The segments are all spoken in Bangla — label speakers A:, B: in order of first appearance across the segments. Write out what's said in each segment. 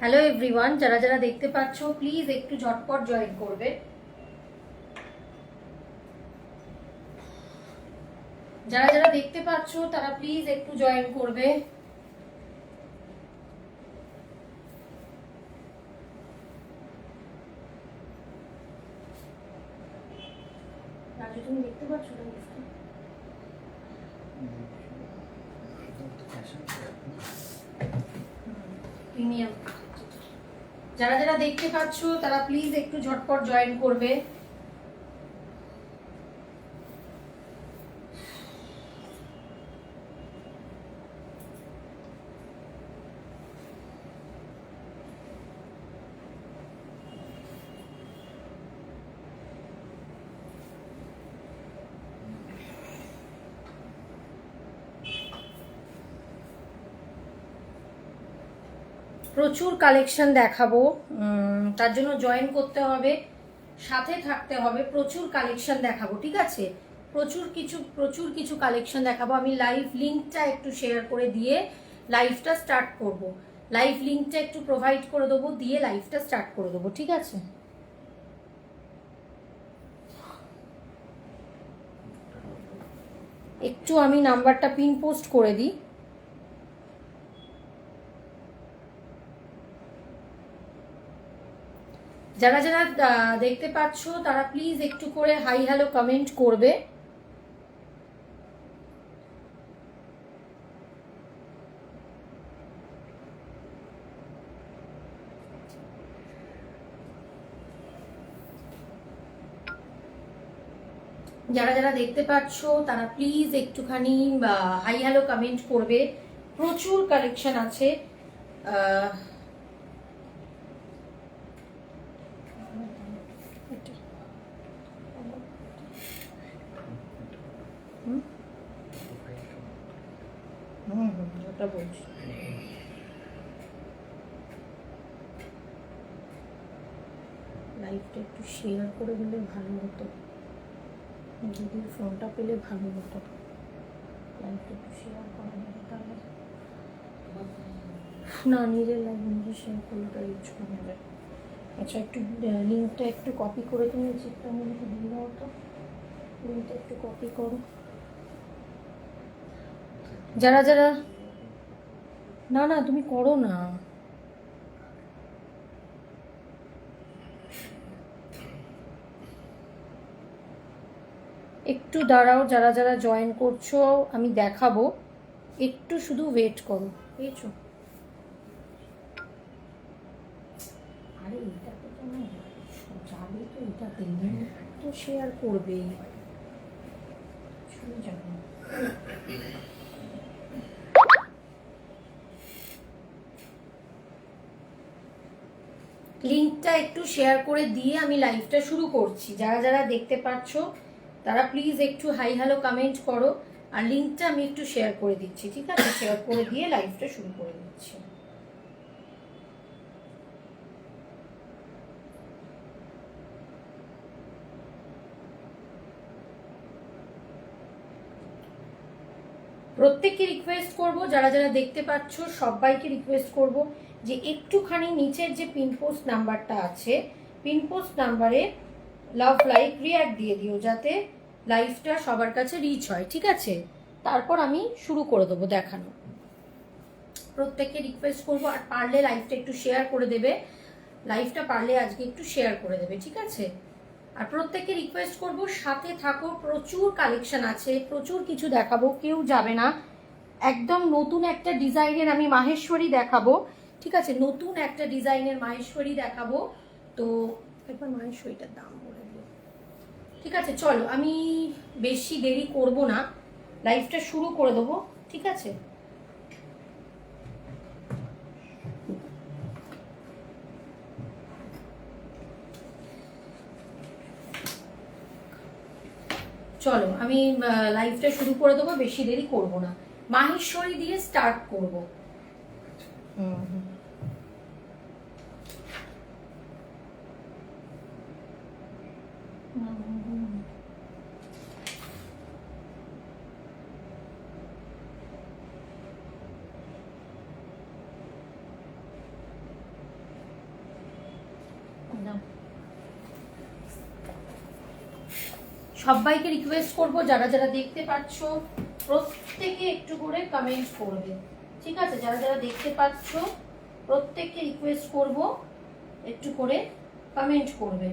A: হ্যালো এভরিওয়ান, যারা যারা দেখতে পাচ্ছ প্লিজ একটু ঝটপট জয়েন করবে। যারা যারা দেখতে পাচ্ছ তারা প্লিজ একটু জয়েন করবে। রাজু, তুমি দেখতে পাচ্ছ না? প্রিমিয়াম। যারা যারা দেখতে পাচ্ছ তারা প্লিজ একটু ঝটপট জয়েন করবে। প্রচুর কালেকশন দেখাবো, তার জন্য জয়েন করতে হবে, সাথে থাকতে হবে। প্রচুর কালেকশন দেখাবো, ঠিক আছে? প্রচুর কিছু কালেকশন দেখাবো। আমি লাইভ লিঙ্কটা একটু শেয়ার করে দিয়ে লাইভটা স্টার্ট করব। লাইভ লিঙ্কটা একটু প্রোভাইড করে দেবো, দিয়ে লাইভটা স্টার্ট করে দেবো, ঠিক আছে? একটু আমি নাম্বারটা পিন পোস্ট করে দিই। যারা যারা দেখতে পাচ্ছ তারা প্লিজ একটু করে হাই হ্যালো কমেন্ট করবে। যারা যারা দেখতে পাচ্ছ তারা প্লিজ একটুখানি হাই হ্যালো কমেন্ট করবে। প্রচুর কালেকশন আছে। ওটা বলছি। লাইভটা একটু শেয়ার করে দিলে ভালো হতো, দিদির ফোনটা পেলে ভালো হতো। লাইভটা একটু শেয়ার করা যাবে তাহলে। না, নিজের লাইভ নিজে শেয়ার করলে ওটা ইউজ করা যাবে। আচ্ছা, একটু লিঙ্কটা একটু কপি করে তুমি চিপটা নিয়ে একটু দিয়ে দাও তো। লিঙ্কটা একটু কপি করো। যারা যারা না না তুমি করো না, একটু দাঁড়াও। যারা যারা জয়েন করছো আমি দেখাবো, একটু শুধু ওয়েট করো। পেয়েছো? আরে এটা তো তোমার যাবে, তো এটাতে তো শেয়ার করবেই, শুনে যাবো। লিঙ্কটা একটু শেয়ার করে দিয়ে আমি লাইভটা শুরু করছি। যারা যারা দেখতে পাচ্ছ তারা প্লিজ একটু হাই হ্যালো কমেন্ট করো, আর লিঙ্কটা আমি একটু শেয়ার করে দিচ্ছি, ঠিক আছে? শেয়ার করে দিয়ে লাইভটা শুরু করে দিচ্ছি। প্রত্যেককে রিকোয়েস্ট করব, যারা যারা দেখতে পাচ্ছ সবাইকে রিকোয়েস্ট করব যে একটুখানি নিচের যে পিনপোস্ট নাম্বারটা আছে, পিনপোস্ট নাম্বারে লাভ লাইক রিঅ্যাক্ট দিয়ে দিও, যাতে লাইভটা সবার কাছে রিচ হয়, ঠিক আছে? তারপর আমি শুরু করে দেবো দেখানো। প্রত্যেককে রিকোয়েস্ট করব, আর পারলে লাইভটা একটু শেয়ার করে দেবে। লাইভটা পারলে আজকে একটু শেয়ার করে দেবে, ঠিক আছে? আর প্রত্যেককে রিকোয়েস্ট করব সাথে থাকো। প্রচুর কালেকশন আছে, প্রচুর কিছু দেখাবো, কেউ যাবে না। একদম নতুন একটা ডিজাইনের আমি মাহেশ্বরী দেখাবো, ঠিক আছে? নতুন একটা ডিজাইনের মাহেশ্বরী দেখাবো। তো একবার মাহেশ্বরীটার দাম বলে দিও, ঠিক আছে? চলো, আমি বেশি দেরি করব না, লাইভটা শুরু করে দেবো, ঠিক আছে? চলো, আমি লাইভটা শুরু করে দেবো, বেশি দেরি করব না। মাহেশ্বরী দিয়ে স্টার্ট করব। নাও। সবাইকে রিকোয়েস্ট করব যারা যারা দেখতে পাচ্ছ প্রত্যেকে একটু করে কমেন্ট করবে, ঠিক আছে? যারা যারা দেখতে পাচ্ছ প্রত্যেককে রিকোয়েস্ট করব একটু করে কমেন্ট করবে।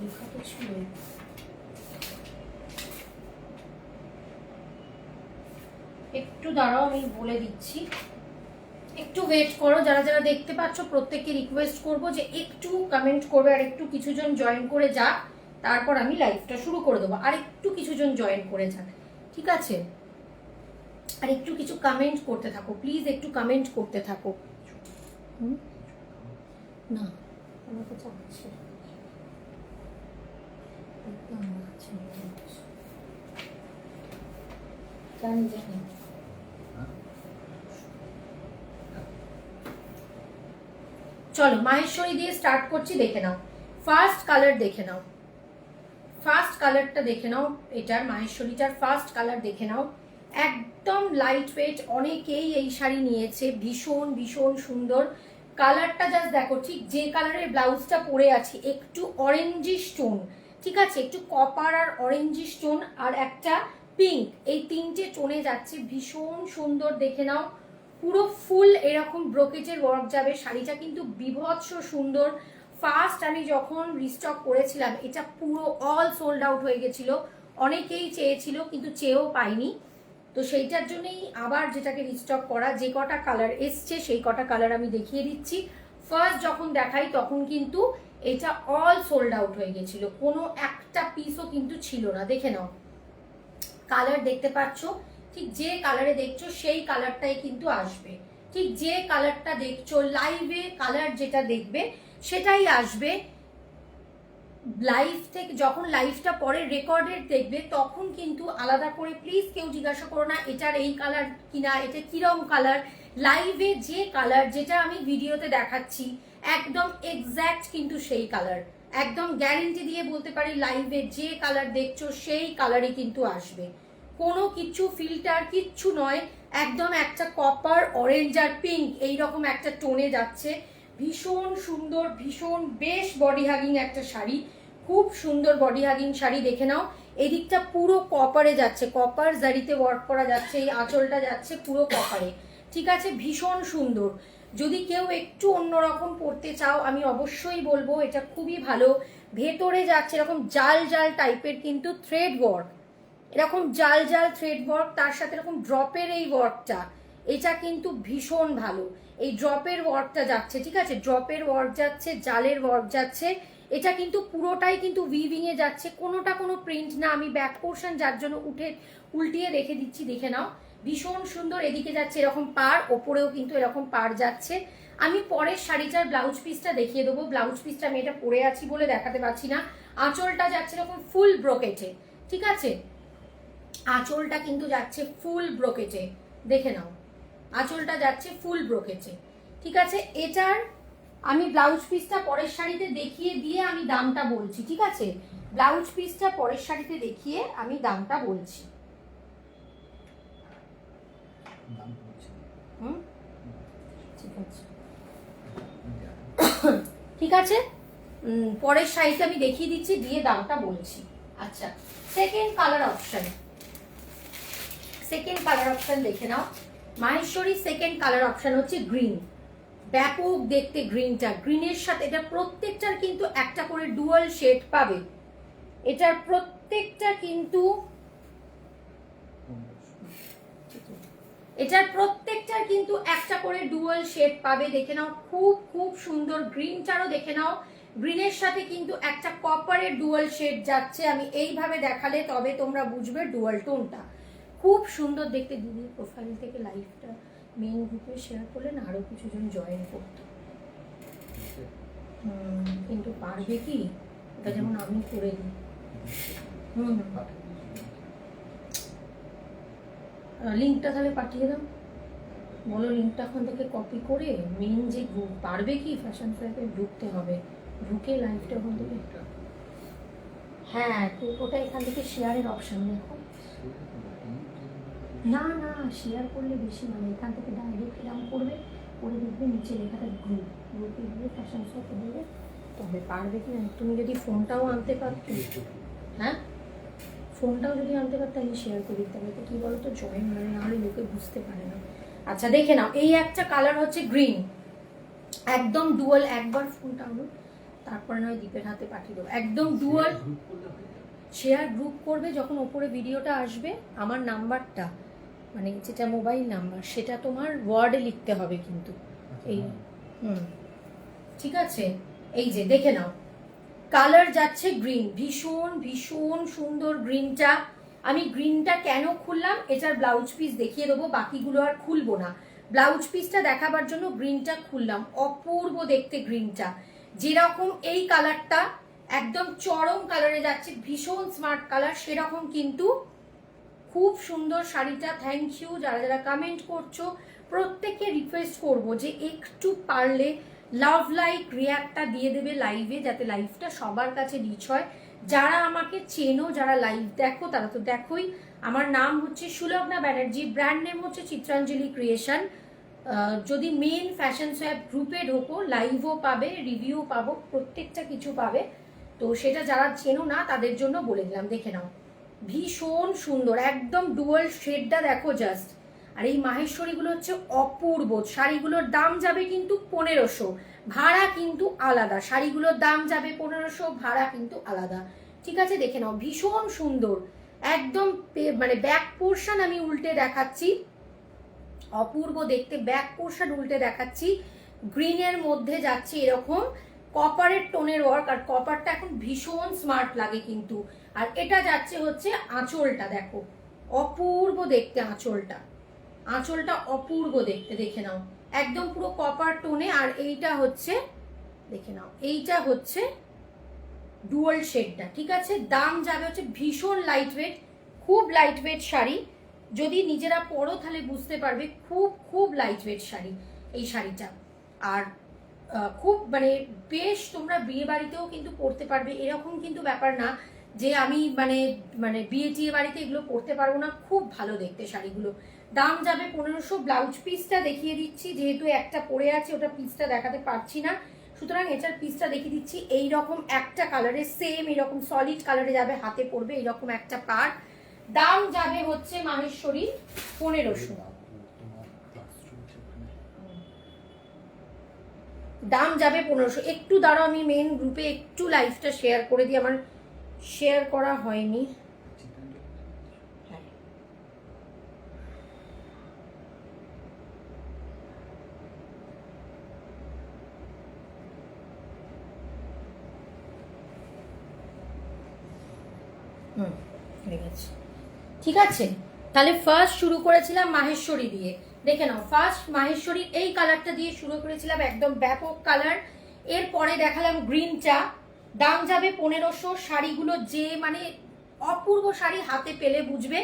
A: লেখা তো ছিল, একটু দাঁড়াও আমি বলে দিচ্ছি, একটু ওয়েট করো। যারা যারা দেখতে পাচ্ছ প্রত্যেককে রিকোয়েস্ট করব যে একটু কমেন্ট করবে, আর একটু কিছুজন জয়েন করে যাক, তারপর আমি লাইভটা শুরু করে দেবো। আর একটু কিছুজন জয়েন করে যাক, ঠিক আছে? আর একটু কিছু কমেন্ট করতে থাকো প্লিজ, একটু কমেন্ট করতে থাকো। না আমাকে চাচ্ছে জানি জানি। চলো মাহেশ্বরী দিয়ে স্টার্ট করছি, দেখে নাও। ফার্স্ট কালার দেখে নাও, ফার্স্ট কালারটা দেখে নাও। এটার মাহেশ্বরীটার ফার্স্ট কালার দেখে নাও, একদম লাইট ওয়েট। অনেকেই এই শাড়ি নিয়েছে, ভীষণ ভীষণ সুন্দর কালারটা। জাস্ট দেখো, ঠিক যে কালারের ব্লাউজটা পরে আছি, একটু অরেঞ্জি স্টোন, ঠিক আছে? একটু কপার আর অরেঞ্জি স্টোন আর একটা পিঙ্ক, এই তিনটে টোনে যাচ্ছে, ভীষণ সুন্দর। দেখে নাও, পুরো ফুল এরকম ব্রোকেজের ওয়ার্ক যাবে। শাড়িটা কিন্তু বিভৎস সুন্দর। ফার্স্ট আমি যখন রিস্টক করেছিলাম এটা পুরো অল সোল্ড আউট হয়ে গেছিল, অনেকেই চেয়েছিল কিন্তু চেয়েও পাইনি। তো সেইটার জন্যই আবার যেটাকে রিস্টক করা। যে কটা কালার এসছে সেই কটা কালার আমি দেখিয়ে দিচ্ছি। ফার্স্ট যখন দেখাই তখন কিন্তু এটা অল সোল্ড আউট হয়ে গেছিল, কোনো একটা পিসও কিন্তু ছিল না। দেখে নাও, কালার দেখতে পাচ্ছ, ঠিক যে কালারে দেখছো সেই কালারটাই কিন্তু আসবে। ঠিক যে কালারটা দেখছো লাইভে, কালার যেটা দেখবে সেটাই আসবে। লাইভ থেকে যখন লাইভটা পরে রেকর্ডেড দেখবে তখন কিন্তু আলাদা করে প্লিজ কেউ জিজ্ঞাসা করো না এটার এই কালার কিনা, এটা কিরম কালার। লাইভে যে কালার যেটা আমি ভিডিওতে দেখাচ্ছি একদম এক্স্যাক্ট কিন্তু সেই কালার, একদম গ্যারেন্টি দিয়ে বলতে পারি লাইভে যে কালার দেখছো সেই কালারই কিন্তু আসবে। কোনো কিছু ফিল্টার কিচ্ছু নয়, একদম একটা কপার অরেঞ্জ আর পিঙ্ক এইরকম একটা টোনে যাচ্ছে। ভীষণ সুন্দর, ভীষণ বেশ বডি হাগিং একটা শাড়ি, খুব সুন্দর বডি হাগিং শাড়ি। দেখে নাও, এদিকটা পুরো কপারে যাচ্ছে, কপার জারিতে ওয়ার্ক করা যাচ্ছে, এই আঁচলটা যাচ্ছে পুরো কপারে, ঠিক আছে? ভীষণ সুন্দর। যদি কেউ একটু অন্যরকম পরতে চাও আমি অবশ্যই বলবো এটা খুবই ভালো। ভেতরে যাচ্ছে এরকম জাল জাল টাইপের কিন্তু থ্রেড ওয়ার্ক, এরকম জাল জাল থ্রেড ওয়ার্ক, তার সাথে এরকম ড্রপের এই ওয়ার্কটা, এটা কিন্তু ভীষণ ভালো। এই ড্রপের ওয়ার্কটা যাচ্ছে, ঠিক আছে? ড্রপের ওয়ার্ক যাচ্ছে, জালের ওয়ার্ক যাচ্ছে, এটা কিন্তু পুরোটাই কিন্তু উইভিং এ যাচ্ছে, কোনোটা কোনো প্রিন্ট না। আমি ব্যাক পোর্শন যার জন্য উল্টিয়ে রেখে দিচ্ছি, দেখে নাও। ভীষণ সুন্দর। এদিকে যাচ্ছে এরকম পাড়, ওপরেও কিন্তু এরকম পাড় যাচ্ছে। আমি পরের শাড়িটার ব্লাউজ পিসটা দেখিয়ে দেবো। ব্লাউজ পিসটা আমি এটা পরে আছি বলে দেখাতে পারছি না। আঁচলটা যাচ্ছে এরকম ফুল ব্রোকেটে, ঠিক আছে? আঁচলটা কিন্তু যাচ্ছে ফুল ব্রোকেটে, দেখে নাও, আঁচলটা যাচ্ছে ফুল ব্রোকেটে, ঠিক আছে? এটার আমি ব্লাউজ পিসটা পরের শাড়িতে দেখিয়ে দিয়ে আমি দামটা বলছি, ঠিক আছে? ব্লাউজ পিসটা পরের শাড়িতে দেখিয়ে আমি দামটা বলছি। ঠিক আছে, ঠিক আছে, পরের শাড়িতে আমি দেখিয়ে দিচ্ছি দিয়ে দামটা বলছি। আচ্ছা, second colour option, second colour option দেখে নাও। মাহেশ্বরী সেকেন্ড কালার অপশন হচ্ছে গ্রিন। ব্যাপক দেখতে গ্রিনটা, গ্রিনের সাথে এটা প্রত্যেকটার কিন্তু একটা করে ডুয়াল শেড পাবে। এটার প্রত্যেকটা কিন্তু একটা করে ডুয়াল শেড পাবে। দেখে নাও, খুব খুব সুন্দর। গ্রিনটারও দেখে নাও, গ্রিনের সাথে কিন্তু একটা কপারের ডুয়াল শেড যাচ্ছে। আমি এইভাবে দেখালে তবে তোমরা বুঝবে ডুয়াল টোনটা খুব সুন্দর দেখতে। দিদির প্রোফাইল থেকে লাইভটা মেইন গ্রুপে শেয়ার করলে না আরো কিছুজন জয়েন করতো, কিন্তু পারবে কি? এটা যেমন আমি করে দিই। লিঙ্কটা তাহলে পাঠিয়ে দাও, বলো লিঙ্কটা ওখান থেকে কপি করে মেইন যে গ্রুপ, পারবে কি? ফ্যাশন ফ্ল্যাটে ঢুকতে হবে, ঢুকে লাইভটা বন্ধ করে। হ্যাঁ তো ওটা এখান থেকে শেয়ারের অপশন দেখো। না না শেয়ার করলে বেশি মানে এখান থেকে ডাইরেক্ট এরকম করবে, করে দেখবে নিচে লেখাটা গ্রুপ, গ্রুপে গিয়ে ফ্যাশন শপে দেবে, তবে পারবে কি না। তুমি যদি ফোনটাও আনতে পারতে, হ্যাঁ ফোনটাও যদি আনতে পারতে আমি শেয়ার করে দিতে পারবো। কী বলো তো জয়েন মানে নাহলে লোকে বুঝতে পারে না। আচ্ছা দেখে নাও, এই একটা কালার হচ্ছে গ্রিন, একদম ডুয়াল। একবার ফোনটা আনো তারপর নয় দীপের হাতে পাঠিয়ে দেবো। একদম ডুয়াল শেয়ার গ্রুপ করবে যখন ওপরে ভিডিওটা আসবে, আমার নাম্বারটা মানে যেটা মোবাইল নাম্বার সেটা তোমার ওয়ার্ডে লিখতে হবে কিন্তু। এই ঠিক আছে, এই যে দেখে নাও কালার যাচ্ছে গ্রিন, ভীষণ ভীষণ সুন্দর গ্রিনটা। আমি গ্রিনটা কেন খুললাম, এটার ব্লাউজ পিস দেখিয়ে দেবো, বাকিগুলো আর খুলবো না। ব্লাউজ পিসটা দেখাবার জন্য গ্রিনটা খুললাম। অপূর্ব দেখতে গ্রিনটা, যেরকম এই কালারটা একদম চরম কালারে যাচ্ছে, ভীষণ স্মার্ট কালার, সেরকম কিন্তু খুব সুন্দর শাড়িটা। থ্যাংক ইউ যারা যারা কমেন্ট করছো, প্রত্যেককে রিকোয়েস্ট করব যে একটু পারলে লাভ লাইক রিয়াক্টটা দিয়ে দেবে লাইভে, যাতে লাইভটা সবার কাছে রিচ হয়। যারা আমাকে চেনো, যারা লাইভ দেখো তারা তো দেখোই। আমার নাম হচ্ছে সুলগ্না ব্যানার্জি, ব্র্যান্ড নেম হচ্ছে চিত্রাঞ্জলি ক্রিয়েশন। যদি মেন ফ্যাশন সোয়াপ গ্রুপে ঢোকো, লাইভও পাবে, রিভিউ পাবো, প্রত্যেকটা কিছু পাবে। তো সেটা যারা চেনো না তাদের জন্য বলে দিলাম। দেখে নাও ভীষণ সুন্দর, একদম ডুয়াল শেডটা দেখো জাস্ট। আর এই মাহেশ্বরীগুলো হচ্ছে অপূর্ব। শাড়িগুলোর দাম যাবে কিন্তু 1500, ভাড়া কিন্তু আলাদা। শাড়িগুলোর দাম যাবে 1500, ভাড়া কিন্তু আলাদা। ঠিক আছে দেখে নাও ভীষণ সুন্দর একদম। মানে ব্যাক পোর্শন আমি উল্টে দেখাচ্ছি, অপূর্ব দেখতে। ব্যাক পোর্শন উল্টে দেখাচ্ছি, গ্রিনের মধ্যে যাচ্ছে এরকম কপারের টোনের ওয়ার্ক, আর কপারটা এখন ভীষণ স্মার্ট লাগে কিন্তু। আর এটা যাচ্ছে হচ্ছে আঁচলটা, দেখো অপূর্ব দেখতে আঁচলটা, আঁচলটা অপূর্ব দেখতে। দেখে নাও একদম পুরো কপার টোনে। আর এইটা হচ্ছে দেখে নাও, এইটা হচ্ছে ডুয়াল শেডটা। ঠিক আছে, দাম যাবে হচ্ছে ভীষণ লাইট ওয়েট, খুব লাইট ওয়েট শাড়ি। যদি নিজেরা পরো তাহলে বুঝতে পারবে, খুব খুব লাইট ওয়েট শাড়ি এই শাড়িটা। আর খুব মানে বেশ তোমরা বিয়ে বাড়িতেও কিন্তু পরতে পারবে, এরকম কিন্তু ব্যাপার না যে আমি মানে মানে বিয়ে টিয়ে বাড়িতে এগুলো পরতে পারবো না। খুব ভালো দেখতে শাড়িগুলো। দাম যাবে 1500। ব্লাউজ পিসটা দেখিয়ে দিচ্ছি, যেহেতু একটা পরে আছে ওটা পিসটা দেখাতে পারছি না, সুতরাং এটার পিসটা দেখিয়ে দিচ্ছি। এইরকম একটা কালারে, সেম এরকম সলিড কালারে যাবে, হাতে পড়বে এরকম একটা পার। দাম যাবে হচ্ছে মাহেশ্বরী 1500। দাম যাবে 1500। একটু দাঁড়াও, আমি মেন গ্রুপে একটু লাইভটা শেয়ার করে দিই, আমার শেয়ার করা হয়নি। ঠিক আছে, তাহলে ফার্স্ট শুরু করেছিলাম মাহেশ্বরী দিয়ে। দেখে নাও ফার্স্ট মাহেশ্বরী এই কালারটা দিয়ে শুরু করেছিলাম, একদম ব্যাপক কালার। এরপরে দেখালাম গ্রিনটা, দাম যাবে 1500। শাড়িগুলো যে মানে অপূর্ব শাড়ি, হাতে পেলে বুঝবে।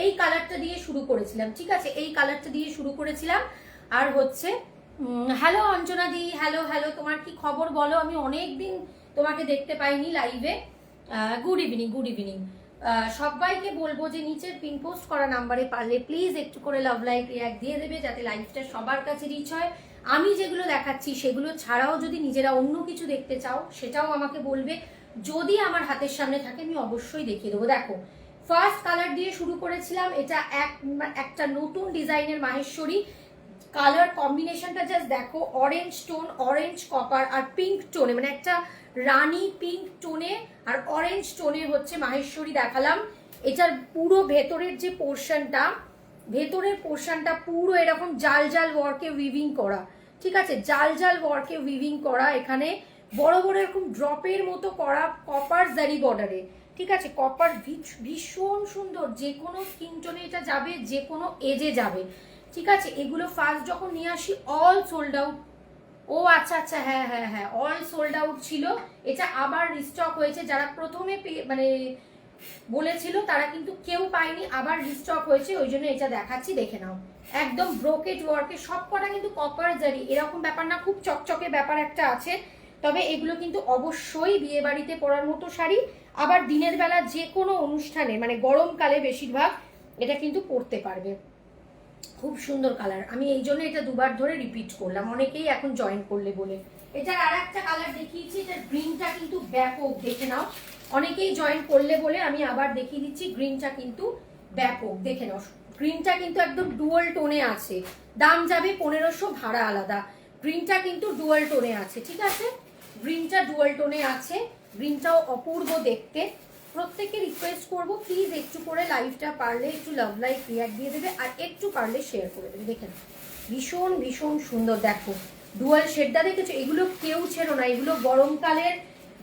A: এই কালারটা দিয়ে শুরু করেছিলাম, ঠিক আছে, এই কালারটা দিয়ে শুরু করেছিলাম। আর হচ্ছে হ্যালো অঞ্জনা দি, হ্যালো হ্যালো, তোমার কি খবর বলো? আমি অনেক দিন তোমাকে দেখতে পাইনি লাইভে। Good evening, good evening. সবাইকে বলবো যে নিচের পিন পোস্ট করা নাম্বারে পারলে প্লিজ একটু করে লাভ লাইক রিয়াক্ট দিয়ে দেবে, যাতে লাইভটা সবার কাছে রিচ হয়। আমি যেগুলো দেখাচ্ছি সেগুলো ছাড়াও যদি নিজেরা অন্য কিছু দেখতে চাও সেটাও আমাকে বলবে, যদি আমার হাতের সামনে থাকে আমি অবশ্যই দেখিয়ে দেবো। দেখো ফার্স্ট কালার দিয়ে শুরু করেছিলাম, এটা একটা নতুন ডিজাইনের মাহেশ্বরী। কালার কম্বিনেশনটা জাস্ট দেখো, অরেঞ্জ টোন, অরেঞ্জ কপার আর পিঙ্ক টোনে, মানে একটা রানী পিঙ্ক টোনে আর অরেঞ্জ টোনে হচ্ছে মাহেশ্বরী দেখালাম। এটার পুরো ভেতরের যে পোর্শনটা, ভেতরের পোর্শনটা পুরো এরকম জাল জাল ওয়ার্কে উইভিং করা। ঠিক আছে, জাল জাল ওয়ার্কে উইভিং করা, এখানে বড় বড় এরকম ড্রপের মতো করা কপার জারি বর্ডারে। ঠিক আছে, কপার ভীষণ সুন্দর, যে কোনো স্কিন টোনে এটা যাবে, যে কোনো এজে যাবে। ঠিক আছে, এগুলো ফার্স্ট যখন নিয়ে আসি অল সোল্ড আউট। ও আচ্ছা আচ্ছা, হ্যাঁ হ্যাঁ হ্যাঁ, অল সোল্ড আউট ছিল। এটা আবার রিস্টক হয়েছে, যারা প্রথমে মানে বলেছিল তারা কিন্তু কেউ পায়নি, আবার রিস্টক হয়েছে, ওই জন্য এটা দেখাচ্ছি। দেখে নাও একদম ব্রোকেট ওয়ার্কে, সব কটা কিন্তু কপার জারি, এরকম ব্যাপার না, খুব চকচকে ব্যাপার একটা আছে। তবে এগুলো কিন্তু অবশ্যই বিয়ে বাড়িতে পরার মতো শাড়ি, আবার দিনের বেলা যে কোনো অনুষ্ঠানে মানে গরমকালে বেশিরভাগ এটা কিন্তু পরতে পারবে। খুব সুন্দর কালার, আমি এই জন্য এটা দুবার ধরে রিপিট করলাম, অনেকেই এখন জয়েন করলে বলে। এটার আর একটা কালার দেখিয়েছি, এটার গ্রিনটা কিন্তু ব্যাপক, দেখে নাও, অনেকেই জয়েন করলে বলে আমি আবার দেখিয়ে দিচ্ছি। গ্রিনটা কিন্তু ব্যাপক, দেখে নাও, গ্রিনটা কিন্তু একদম ডুয়াল টোনে আছে, দাম যাবে 1500, ভাড়া আলাদা। গ্রিনটা কিন্তু ডুয়াল টোনে আছে, ঠিক আছে, গ্রিনটা ডুয়াল টোনে আছে, গ্রিনটাও অপূর্ব দেখতে। প্রত্যেককে রিকোয়েস্ট করবো প্লিজ একটু করে লাইভটা পারলে একটু লাভ লাইক রিয়াক্ট দিয়ে দেবে, আর একটু পারলে শেয়ার করে দেবে। দেখেন ভীষণ ভীষণ সুন্দর, দেখো ডুয়াল শেডটা দেখেছো, এগুলো কেউ ছেড়ো না, এগুলো গরমকালের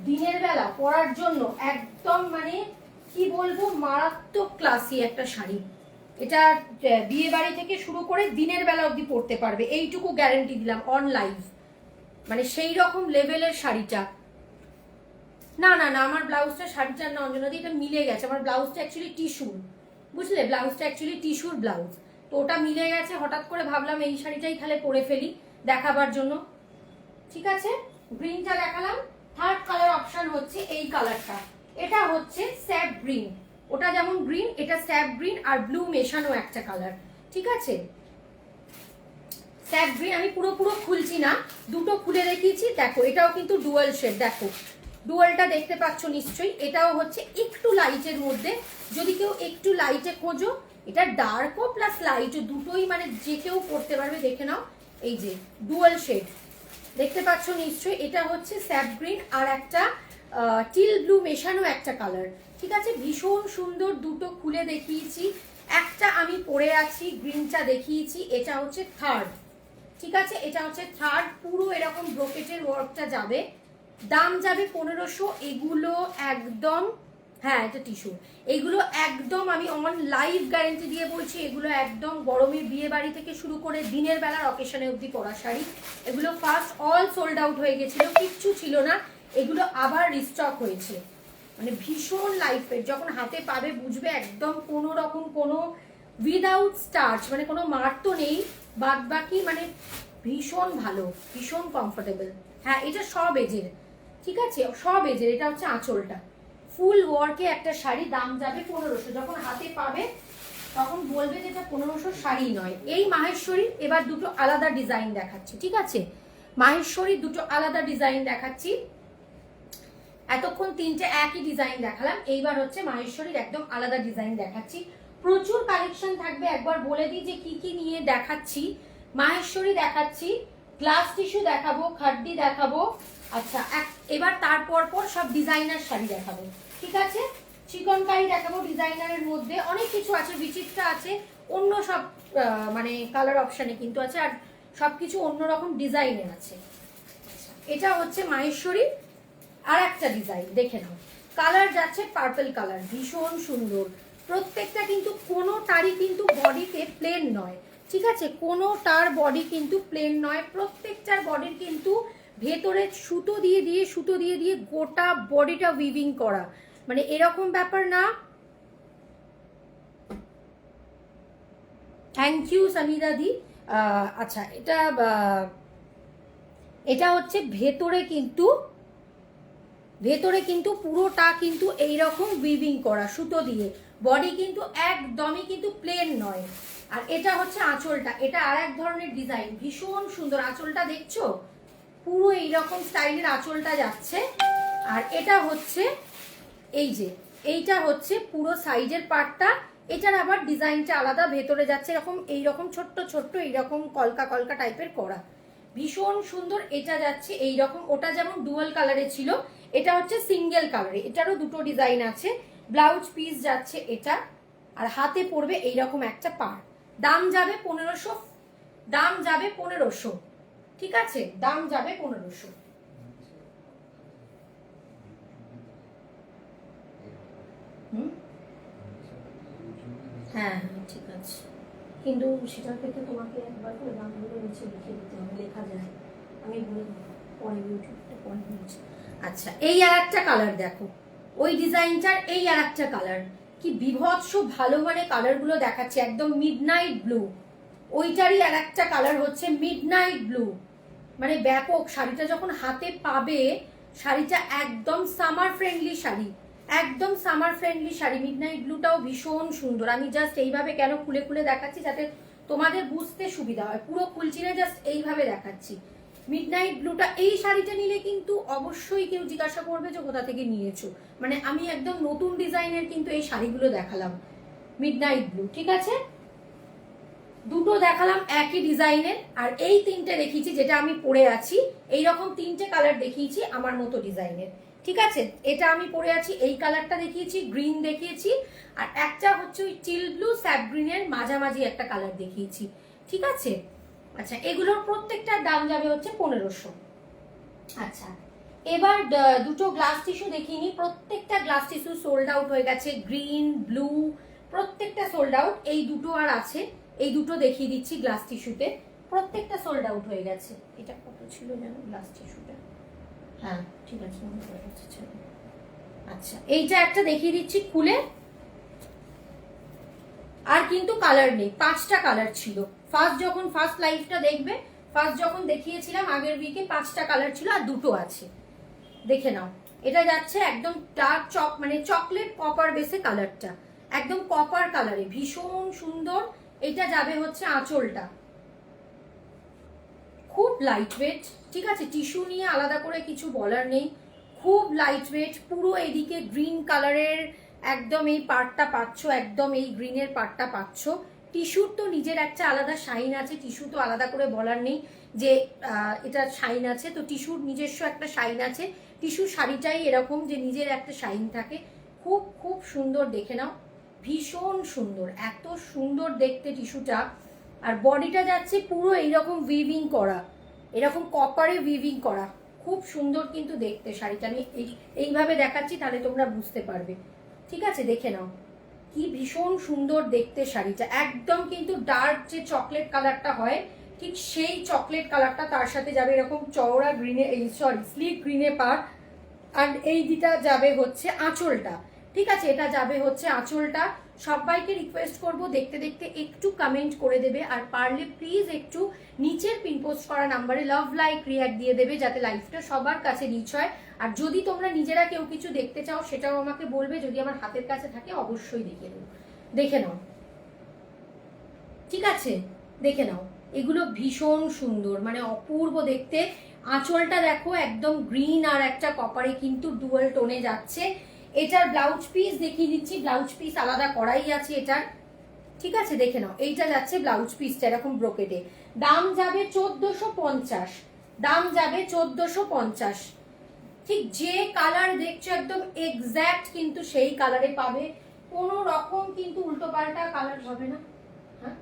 A: দিনের বেলা পরার জন্য একদম মানে কি বলবো মারাত্মক ক্লাসি একটা শাড়ি। এটা বিয়ে বাড়ি থেকে শুরু করে দিনের বেলা অবধি পরতে পারবে, এইটুকু গ্যারেন্টি দিলাম অন লাইভ, মানে সেই রকম লেভেলের শাড়িটা। না না না, আমার ব্লাউজটা শাড়িটার না অঞ্জনাদি, এটা মিলে গেছে, আমার ব্লাউজটা অ্যাকচুয়ালি টিস্যুর, বুঝলে, ব্লাউজটা অ্যাকচুয়ালি টিস্যুর ব্লাউজ, তো ওটা মিলে গেছে, হঠাৎ করে ভাবলাম এই শাড়িটাই তাহলে পরে ফেলি দেখাবার জন্য, ঠিক আছে। গ্রিনটা দেখালাম, থার্ড কালার অপশন হচ্ছে এই কালারটা, এটা হচ্ছে স্যাপ গ্রিন, ওটা যেমন গ্রিন এটা স্যাপ গ্রিন আর ব্লু মেশানো একটা কালার, ঠিক আছে। স্যাপ গ্রিন আমি পুরো খুলছি না, দুটো খুলে দেখিয়েছি, দেখো এটাও কিন্তু ডুয়াল শেড, দেখো ডুয়ালটা দেখতে পাচ্ছ নিশ্চয়ই, এটাও হচ্ছে একটু লাইটের মধ্যে, যদি কেউ একটু লাইটে খোঁজো, এটা ডার্কও প্লাস লাইটও দুটোই মানে যে কেউ পড়তে পারবে, দেখে নাও এই যে ডুয়াল শেড দেখতে পাচ্ছ নিশ্চয়ই, এটা হচ্ছে স্যাপ গ্রিন আর একটা টিল ব্লু মেশানো একটা কালার, ঠিক আছে, ভীষণ সুন্দর, দুটো খুলে দেখিয়েছি, একটা আমি পরে আছি, গ্রিনটা দেখিয়েছি, এটা হচ্ছে থার্ড, ঠিক আছে, এটা হচ্ছে থার্ড, পুরো এরকম ব্রোকেটের ওয়ার্কটা যাবে, দাম যাবে 1500, এগুলো একদম, হ্যাঁ এটা টিস্যু, এগুলো একদম আমি অন লাইভ গ্যারেন্টি দিয়ে বলছি, এগুলো একদম গরমে বিয়ে বাড়ি থেকে শুরু করে দিনের বেলার অকেশনে অবধি পরা শাড়ি, এগুলো ফার্স্ট অল সোল্ড আউট হয়ে গেছিল, কিচ্ছু ছিল না, এগুলো আবার রিস্টক হয়েছে, মানে ভীষণ লাইট ওয়েট, যখন হাতে পাবে বুঝবে একদম কোনো রকম কোনো উইদাউট স্টার্চ, মানে কোনো মার তো নেই, বাদ বাকি মানে ভীষণ ভালো, ভীষণ কমফোর্টেবল। হ্যাঁ এটা সব এজের, ঠিক আছে, সব এজের, এটা হচ্ছে আঁচলটা, ফুল ওয়ার্কে একটা শাড়ি, দাম যাবে 1500, যখন হাতে পাবে তখন বলবে যে এটা 1500 শাড়ি নয়। এই মাহেশ্বরী এবার দুটো আলাদা ডিজাইন দেখাচ্ছি, ঠিক আছে, মাহেশ্বরী দুটো আলাদা ডিজাইন দেখাচ্ছি, এতক্ষণ তিনটে একই ডিজাইন দেখালাম, এইবার হচ্ছে মাহেশ্বরীর একদম আলাদা ডিজাইন দেখাচ্ছি, প্রচুর কালেকশন থাকবে, একবার বলে দিই যে কি কি নিয়ে দেখাচ্ছি। মাহেশ্বরী দেখাচ্ছি, গ্লাস টিস্যু দেখাবো, খাড্ডি দেখাবো, আচ্ছা এবার তারপর পর সব ডিজাইনার শাড়ি দেখাবো, ঠিক আছে, চিকনকারি দেখাবো, ডিজাইনারের মধ্যে অনেক কিছু আছে, বিচিত্রা আছে, অন্য সব মানে কালার অপশানে কিন্তু আছে, আর সবকিছু অন্যরকম ডিজাইনে আছে। এটা হচ্ছে মাহেশ্বরী আর একটা ডিজাইন, দেখে নাও, কালার যাচ্ছে পার্পল কালার, ভীষণ সুন্দর, প্রত্যেকটা কিন্তু কোনোটারই কিন্তু বডিতে প্লেন নয়, ঠিক আছে, কোনোটার বডি কিন্তু প্লেন নয়, প্রত্যেকটার বডির কিন্তু ভেতরে সুতো দিয়ে দিয়ে গোটা বডিটা উইভিং করা, মানে এরকম ব্যাপার না। থ্যাংক ইউ সামিদা দি। আচ্ছা এটা হচ্ছে ভেতরে কিন্তু পুরোটা কিন্তু এইরকম উইভিং করা সুতো দিয়ে, বডি কিন্তু একদমই কিন্তু প্লেন নয়, আর এটা হচ্ছে আঁচলটা, এটা আর এক ধরনের ডিজাইন, ভীষণ সুন্দর, আঁচলটা দেখছো পুরো এইরকম স্টাইলের আঁচলটা যাচ্ছে, আর এটা হচ্ছে এই যে এইটা হচ্ছে পুরো সাইডের পার্টটা, এটার আবার ডিজাইনটা আলাদা, ভেতরে যাচ্ছে এরকম এইরকম ছোট্ট ছোট্ট এইরকম কলকা কলকা টাইপের করা, ভীষণ সুন্দর, এটা যাচ্ছে এইরকম, ওটা যেমন ডুয়াল কালারে ছিল, এটা হচ্ছে সিঙ্গেল কালারে, এটারও দুটো ডিজাইন আছে, ব্লাউজ পিস যাচ্ছে এটা, আর হাতে পড়বে এইরকম একটা পার, দাম যাবে 1500, দাম যাবে 1500, ঠিক আছে, দাম যাবে 1500। হ্যাঁ হ্যাঁ ঠিক আছে, কিন্তু সেটার থেকে তোমাকে একবার করে দামগুলো নিচে লিখে দিতে হবে, লেখা যায়, আমি বলে পরে ইউটিউবটা পরে বলছি। আচ্ছা এই আর একটা কালার দেখো, ওই ডিজাইনটার এই আর একটা কালার, কি বিভৎস ভালো, মানে কালারগুলো দেখাচ্ছে, একদম মিডনাইট ব্লু, ওইটারই আর একটা কালার হচ্ছে মিডনাইট ব্লু, মানে ব্যাপক। শাড়িটা যখন হাতে পাবে, শাড়িটা একদম সামার ফ্রেন্ডলি শাড়ি, একদম সামার ফ্রেন্ডলি শাড়ি। মিডনাইট ব্লুটাও ভীষণ সুন্দর। আমি জাস্ট এইভাবে কেন খুলে খুলে দেখাচ্ছি যাতে তোমাদের বুঝতে সুবিধা হয়, পুরো খুলছি না, জাস্ট এইভাবে দেখাচ্ছি। মিডনাইট ব্লুটা, এই শাড়িটা নিলে কিন্তু অবশ্যই কেউ জিজ্ঞাসা করবে যে কোথা থেকে নিয়েছো। মানে আমি একদম নতুন ডিজাইনের কিন্তু এই শাড়িগুলো দেখালাম, মিডনাইট ব্লু, ঠিক আছে? দুটো দেখালাম একই ডিজাইনের, আর এই তিনটে দেখিয়েছি যেটা আমি পরে আছি, এইরকম তিনটে কালার দেখিয়েছি আমার মতো ডিজাইনের, ঠিক আছে? এটা আমি পরে আছি, এই কালারটা দেখিয়েছি, গ্রিন দেখিয়েছি, আর একটা হচ্ছে ওই চিল ব্লু স্যাপ গ্রিনের মাঝামাঝি একটা কালার দেখিয়েছি, ঠিক আছে? আচ্ছা, এগুলোর প্রত্যেকটার দাম যাবে হচ্ছে 1500। আচ্ছা, এবার দুটো গ্লাস টিস্যু দেখিয়ে নিই। প্রত্যেকটা গ্লাস টিস্যু সোল্ড আউট হয়ে গেছে, গ্রিন ব্লু প্রত্যেকটা সোল্ড আউট। এই দুটো আর আছে, এই দুটো দেখিয়ে দিচ্ছি গ্লাস টিস্যুতে, প্রত্যেকটা সোল্ড আউট হয়ে গেছে। এটা কত ছিল জানো গ্লাস টিস্যুটা? হ্যাঁ ঠিক আছে, মনে পড়ে গেছে। আচ্ছা, এইটা একটা দেখিয়ে দিচ্ছি খুলে। আর কিন্তু কালার নেই, 5টা কালার ছিল। ফার্স্ট লাইভটা দেখবে, ফার্স্ট যখন দেখিয়েছিলাম আগের উইকে 5টা কালার ছিল, আর দুটো আছে, দেখে নাও। এটা যাচ্ছে একদম ডার্ক মানে চকলেট কপার বেসে কালারটা, একদম কপার কালারে, ভীষণ সুন্দর। এটা যাবে হচ্ছে আঁচলটা, খুব লাইট ওয়েট, ঠিক আছে? টিস্যু নিয়ে আলাদা করে কিছু বলার নেই, খুব লাইট ওয়েট। পুরো এদিকে গ্রিন কালারের একদম এই পার্টটা পাচ্ছ, একদম এই গ্রিনের পার্টটা পাচ্ছ। টিস্যুর তো নিজের একটা আলাদা শাইন আছে, টিস্যু তো আলাদা করে বলার নেই যে এটা শাইন আছে, তো টিস্যুর নিজস্ব একটা শাইন আছে। টিস্যু শাড়িটাই এরকম যে নিজের একটা শাইন থাকে, খুব খুব সুন্দর, দেখে নাও, ভীষণ সুন্দর, এত সুন্দর দেখতে টিস্যুটা। আর বডিটা যাচ্ছে পুরো এইরকম উইভিং করা, এরকম কপারে উইভিং করা, খুব সুন্দর কিন্তু দেখতে শাড়িটা। আমি এইভাবে দেখাচ্ছি তাহলে তোমরা বুঝতে পারবে, ঠিক আছে? দেখে নাও কি ভীষণ সুন্দর দেখতে শাড়িটা, একদম কিন্তু ডার্ক যে চকলেট কালারটা হয় ঠিক সেই চকলেট কালারটা, তার সাথে যাবে এরকম চওড়া গ্রিনে, এই সরি স্লিক গ্রিনে পার। আর এই দিটা যাবে হচ্ছে আঁচলটা, ঠিক আছে? এটা যাবে হচ্ছে আঁচলটা। সবাইকে রিকোয়েস্ট করব দেখতে দেখতে একটু কমেন্ট করে দেবে, আর পারলে প্লিজ একটু নিচের পিন পোস্ট করা নাম্বারে লাভ লাইক রিঅ্যাক্ট দিয়ে দেবে, যাতে লাইভটা সবার কাছে রিচ হয়। আর যদি তোমরা নিজেরা কেউ কিছু দেখতে চাও সেটাও আমাকে বলবে, যদি আমার হাতের কাছে থাকে অবশ্যই দেখিয়ে দেবো। দেখে নাও, ঠিক আছে? দেখে নাও, এগুলো ভীষণ সুন্দর, মানে অপূর্ব দেখতে। আঁচলটা দেখো একদম গ্রিন আর একটা কপারে কিন্তু ডুয়াল টোনে যাচ্ছে। এটার ব্লাউজ পিস দেখিয়ে দিচ্ছি, ব্লাউজ পিস আলাদা করাই আছে এটার, ঠিক আছে? দেখে নাও, এইটা যাচ্ছে ব্লাউজ পিসটা এরকম ব্রোকেটে। দাম যাবে 1450, দাম যাবে 1450। ঠিক যে কালার দেখছো একদম এক্স্যাক্ট কিন্তু সেই কালারে পাবে, কোনো রকম কিন্তু উল্টো পাল্টা কালার হবে না। হ্যাঁ,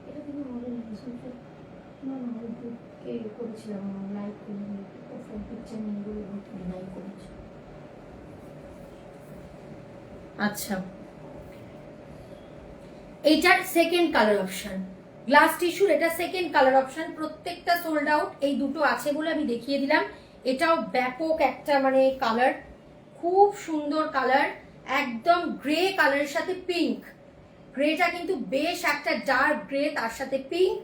A: এটা কিন্তু করেছিলাম লাইক পিকচার নিয়ে করেছি। আচ্ছা, এইটার সেকেন্ড কালার অপশন গ্লাস টিস্যুর, এটা সেকেন্ড কালার অপশন। প্রত্যেকটা সোল্ড আউট, এই দুটো আছে বলে আমি দেখিয়ে দিলাম। এটাও ব্যাপক একটা মানে কালার, খুব সুন্দর কালার, একদম গ্রে কালারের সাথে পিঙ্ক। গ্রেটা কিন্তু বেশ একটা ডার্ক গ্রে, তার সাথে পিঙ্ক।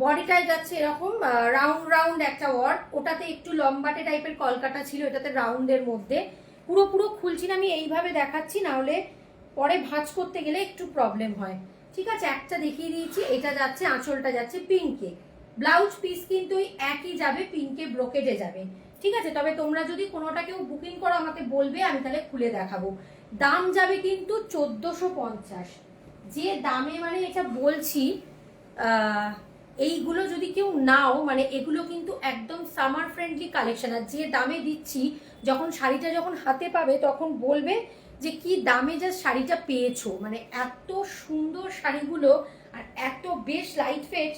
A: বডিটায় যাচ্ছে এরকম রাউন্ড রাউন্ড একটা ওয়ার্ক, ওটাতে একটু লম্বাটে টাইপের কলকাটা ছিল, এটাতে রাউন্ডের মধ্যে। পুরো পুরো খুলছি না, আমি এইভাবে দেখাচ্ছি, না হলে পরে ভাঁজ করতে গেলে একটু প্রবলেম হয়, ঠিক আছে? একটা দেখিয়ে দিয়েছি, এটা যাচ্ছে আঁচলটা যাচ্ছে পিঙ্কে। ব্লাউজ পিস কিন্তু ওই একই যাবে, পিঙ্কে ব্রোকেটে যাবে, ঠিক আছে? তবে তোমরা যদি কোনোটা কেউ বুকিং করো আমাকে বলবে, আমি তাহলে খুলে দেখাবো। দাম যাবে কিন্তু 1450। যে দামে মানে এটা বলছি, এইগুলো যদি কেউ নাও, মানে এগুলো কিন্তু একদম সামার ফ্রেন্ডলি কালেকশন। আর যে দামে দিচ্ছি, যখন শাড়িটা যখন হাতে পাবে তখন বলবে যে কি দামে যা শাড়িটা পেয়েছো। মানে এত সুন্দর শাড়িগুলো, আর এত বেশ লাইট ওয়েট,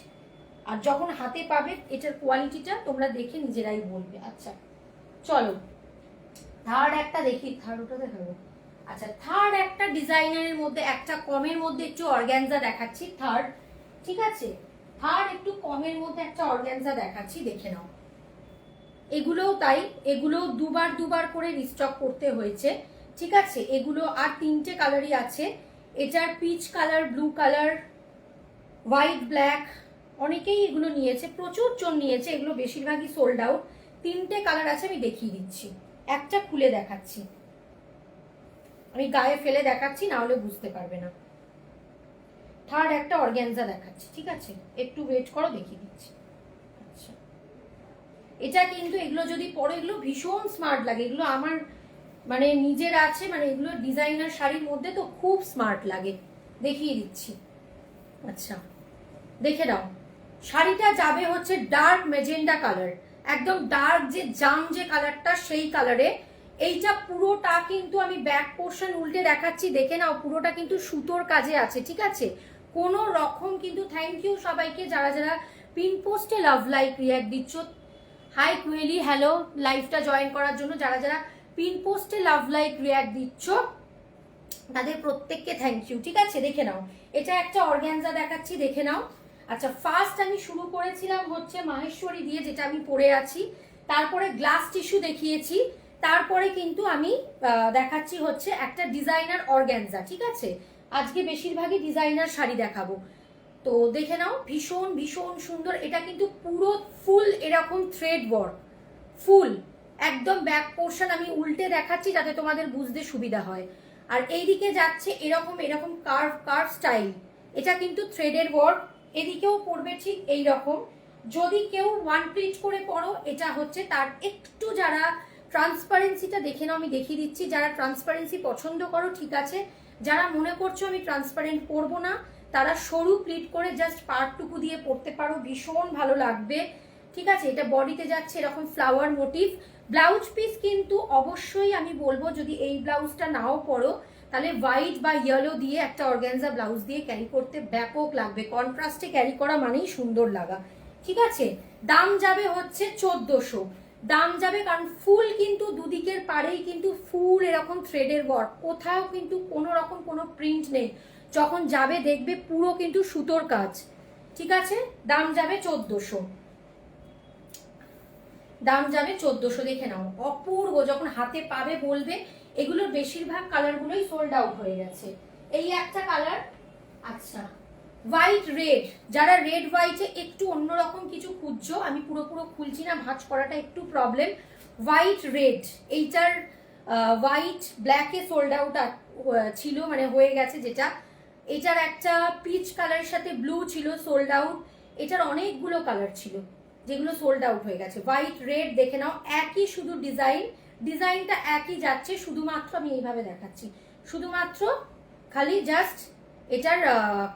A: আর যখন হাতে পাবে এটার কোয়ালিটিটা তোমরা দেখে নিজেরাই বলবে। আচ্ছা চলো থার্ড একটা দেখি, থার্ড ওটা দেখাবো। আচ্ছা, থার্ড একটা ডিজাইনারের মধ্যে, একটা কমের মধ্যে একটু অর্গ্যানজা দেখাচ্ছি থার্ড, ঠিক আছে? থার্ড একটু কমের মধ্যে একটা অর্গ্যানজা দেখাচ্ছি, দেখে নাও। এগুলোও তাই, এগুলো দুবার দুবার করে রিস্টক করতে হয়েছে, ঠিক আছে? এগুলো আর তিনটে কালারই আছে, এটার peach colour, blue colour, white black, অনেকেই এগুলো নিয়েছে, প্রচুর জন নিয়েছে, এগুলো বেশিরভাগই সোল্ড আউট। 3টে কালার আছে, আমি দেখিয়ে দিচ্ছি, একটা খুলে দেখাচ্ছি, আমি গায়ে ফেলে দেখাচ্ছি, না হলে বুঝতে পারবে না। থার্ড একটা অর্গ্যানজা দেখাচ্ছি, ঠিক আছে, একটু ওয়েট করো, দেখিয়ে দিচ্ছি। আচ্ছা, এটা কিন্তু এগুলো যদি পরে, এগুলো ভীষণ স্মার্ট লাগে, এগুলো আমার মানে নিজের আছে, মানে এগুলো ডিজাইনার শাড়ির মধ্যে তো খুব স্মার্ট লাগে, দেখিয়ে দিচ্ছি। আচ্ছা, দেখে নাও, শাড়িটা যাবে হচ্ছে ডার্ক মেজেন্ডা কালার, একদম ডার্ক যে জাম যে কালারটা সেই কালারে। এইটা পুরোটা কিন্তু আমি ব্যাক পোর্শন উল্টে দেখাচ্ছি, দেখে নাও, পুরোটা কিন্তু সুতোর কাজে আছে, ঠিক আছে, কোনো রকম কিন্তু। থ্যাংক ইউ সবাইকে যারা যারা পিন পোস্টে লাভ লাইক রিয়াক্ট দিচ্ছ। হাই কুয়েলি, হ্যালো, লাইভটা জয়েন করার জন্য যারা যারা পিন পোস্টে লাভ লাইক রিয়াক্ট দিচ্ছ তাদের প্রত্যেককে থ্যাংক ইউ, ঠিক আছে। দেখে নাও, এটা একটা অর্গ্যানজা দেখাচ্ছি, দেখে নাও। আচ্ছা, ফার্স্ট আমি শুরু করেছিলাম হচ্ছে মাহেশ্বরী দিয়ে, যেটা আমি পরে আছি, তারপরে গ্লাস টিস্যু দেখিয়েছি, তারপরে কিন্তু আমি দেখাচ্ছি হচ্ছে একটা ডিজাইনার অর্গ্যানজা, ঠিক আছে। আজকে বেশিরভাগই ডিজাইনার শাড়ি দেখাবো, তো দেখে নাও, ভীষণ ভীষণ সুন্দর। এটা কিন্তু পুরো ফুল এরকম থ্রেড ওয়ার্ক, ফুল একদম ব্যাক পোর্শন আমি উল্টে দেখাচ্ছি যাতে তোমাদের বুঝতে সুবিধা হয়। আর এইদিকে যাচ্ছে এরকম এরকম কার্ভ কার্ভ স্টাইল, এটা কিন্তু থ্রেডের ওয়ার্ক, এদিকেও পড়বে ঠিক এই রকম। যদি কেউ ওয়ান প্লিট করে পড়ো, এটা হচ্ছে তার একটু, যারা ট্রান্সপারেন্সিটা দেখে নাও, আমি দেখিয়ে দিচ্ছি, যারা ট্রান্সপারেন্সি পছন্দ করো ঠিক আছে, যারা মনে করছো আমি ট্রান্সপারেন্ট পরবো না, তারা সরু প্লিট করে জাস্ট পার্টটুকু দিয়ে পড়তে পারো, ভীষণ ভালো লাগবে, ঠিক আছে। এটা বডিতে যাচ্ছে এরকম ফ্লাওয়ার মোটিভ। ব্লাউজ পিস কিন্তু অবশ্যই আমি বলবো, যদি এই ব্লাউজটা নাও পরো তাহলে হোয়াইট বা ইয়েলো দিয়ে একটা অর্গানজা ব্লাউজ দিয়ে ক্যারি করতে ব্যাপক লাগবে, কন্ট্রাস্টে ক্যারি করা মানেই সুন্দর লাগা, ঠিক আছে। দাম যাবে হচ্ছে 1400, দাম যাবে, কারণ ফুল কিন্তু দুদিকের পাড়েই কিন্তু ফুল এরকম থ্রেডের ওয়ার্ক, কোথাও কিন্তু কোনো রকম কোনো প্রিন্ট নেই, যখন যাবে দেখবে পুরো কিন্তু সুতোর কাজ, ঠিক আছে। দাম যাবে 1400, দাম যাবে 1400, দেখে নাও, অপূর্ব, যখন হাতে পাবে বলবে। এগুলোর বেশিরভাগ কালারগুলোই সোল্ড আউট হয়ে গেছে। এই একটা কালার, আচ্ছা, হোয়াইট রেড, যারা রেড হোয়াইটে একটু অন্যরকম কিছু খুঁজছো, আমি পুরোপুরো খুলছি না, ভাঁজ করাটা একটু প্রবলেম। হোয়াইট রেড, এইটার হোয়াইট ব্ল্যাকে সোল্ড আউট ছিল, মানে হয়ে গেছে যেটা। এটার একটা পিচ কালারের সাথে ব্লু ছিল সোল্ড আউট, এটার অনেকগুলো কালার ছিল যেগুলো সোল্ড আউট হয়ে গেছে। হোয়াইট রেড, দেখে নাও, একই শুধু ডিজাইনটা একই যাচ্ছে, শুধুমাত্র আমি এইভাবে দেখাচ্ছি, শুধুমাত্র খালি জাস্ট এটার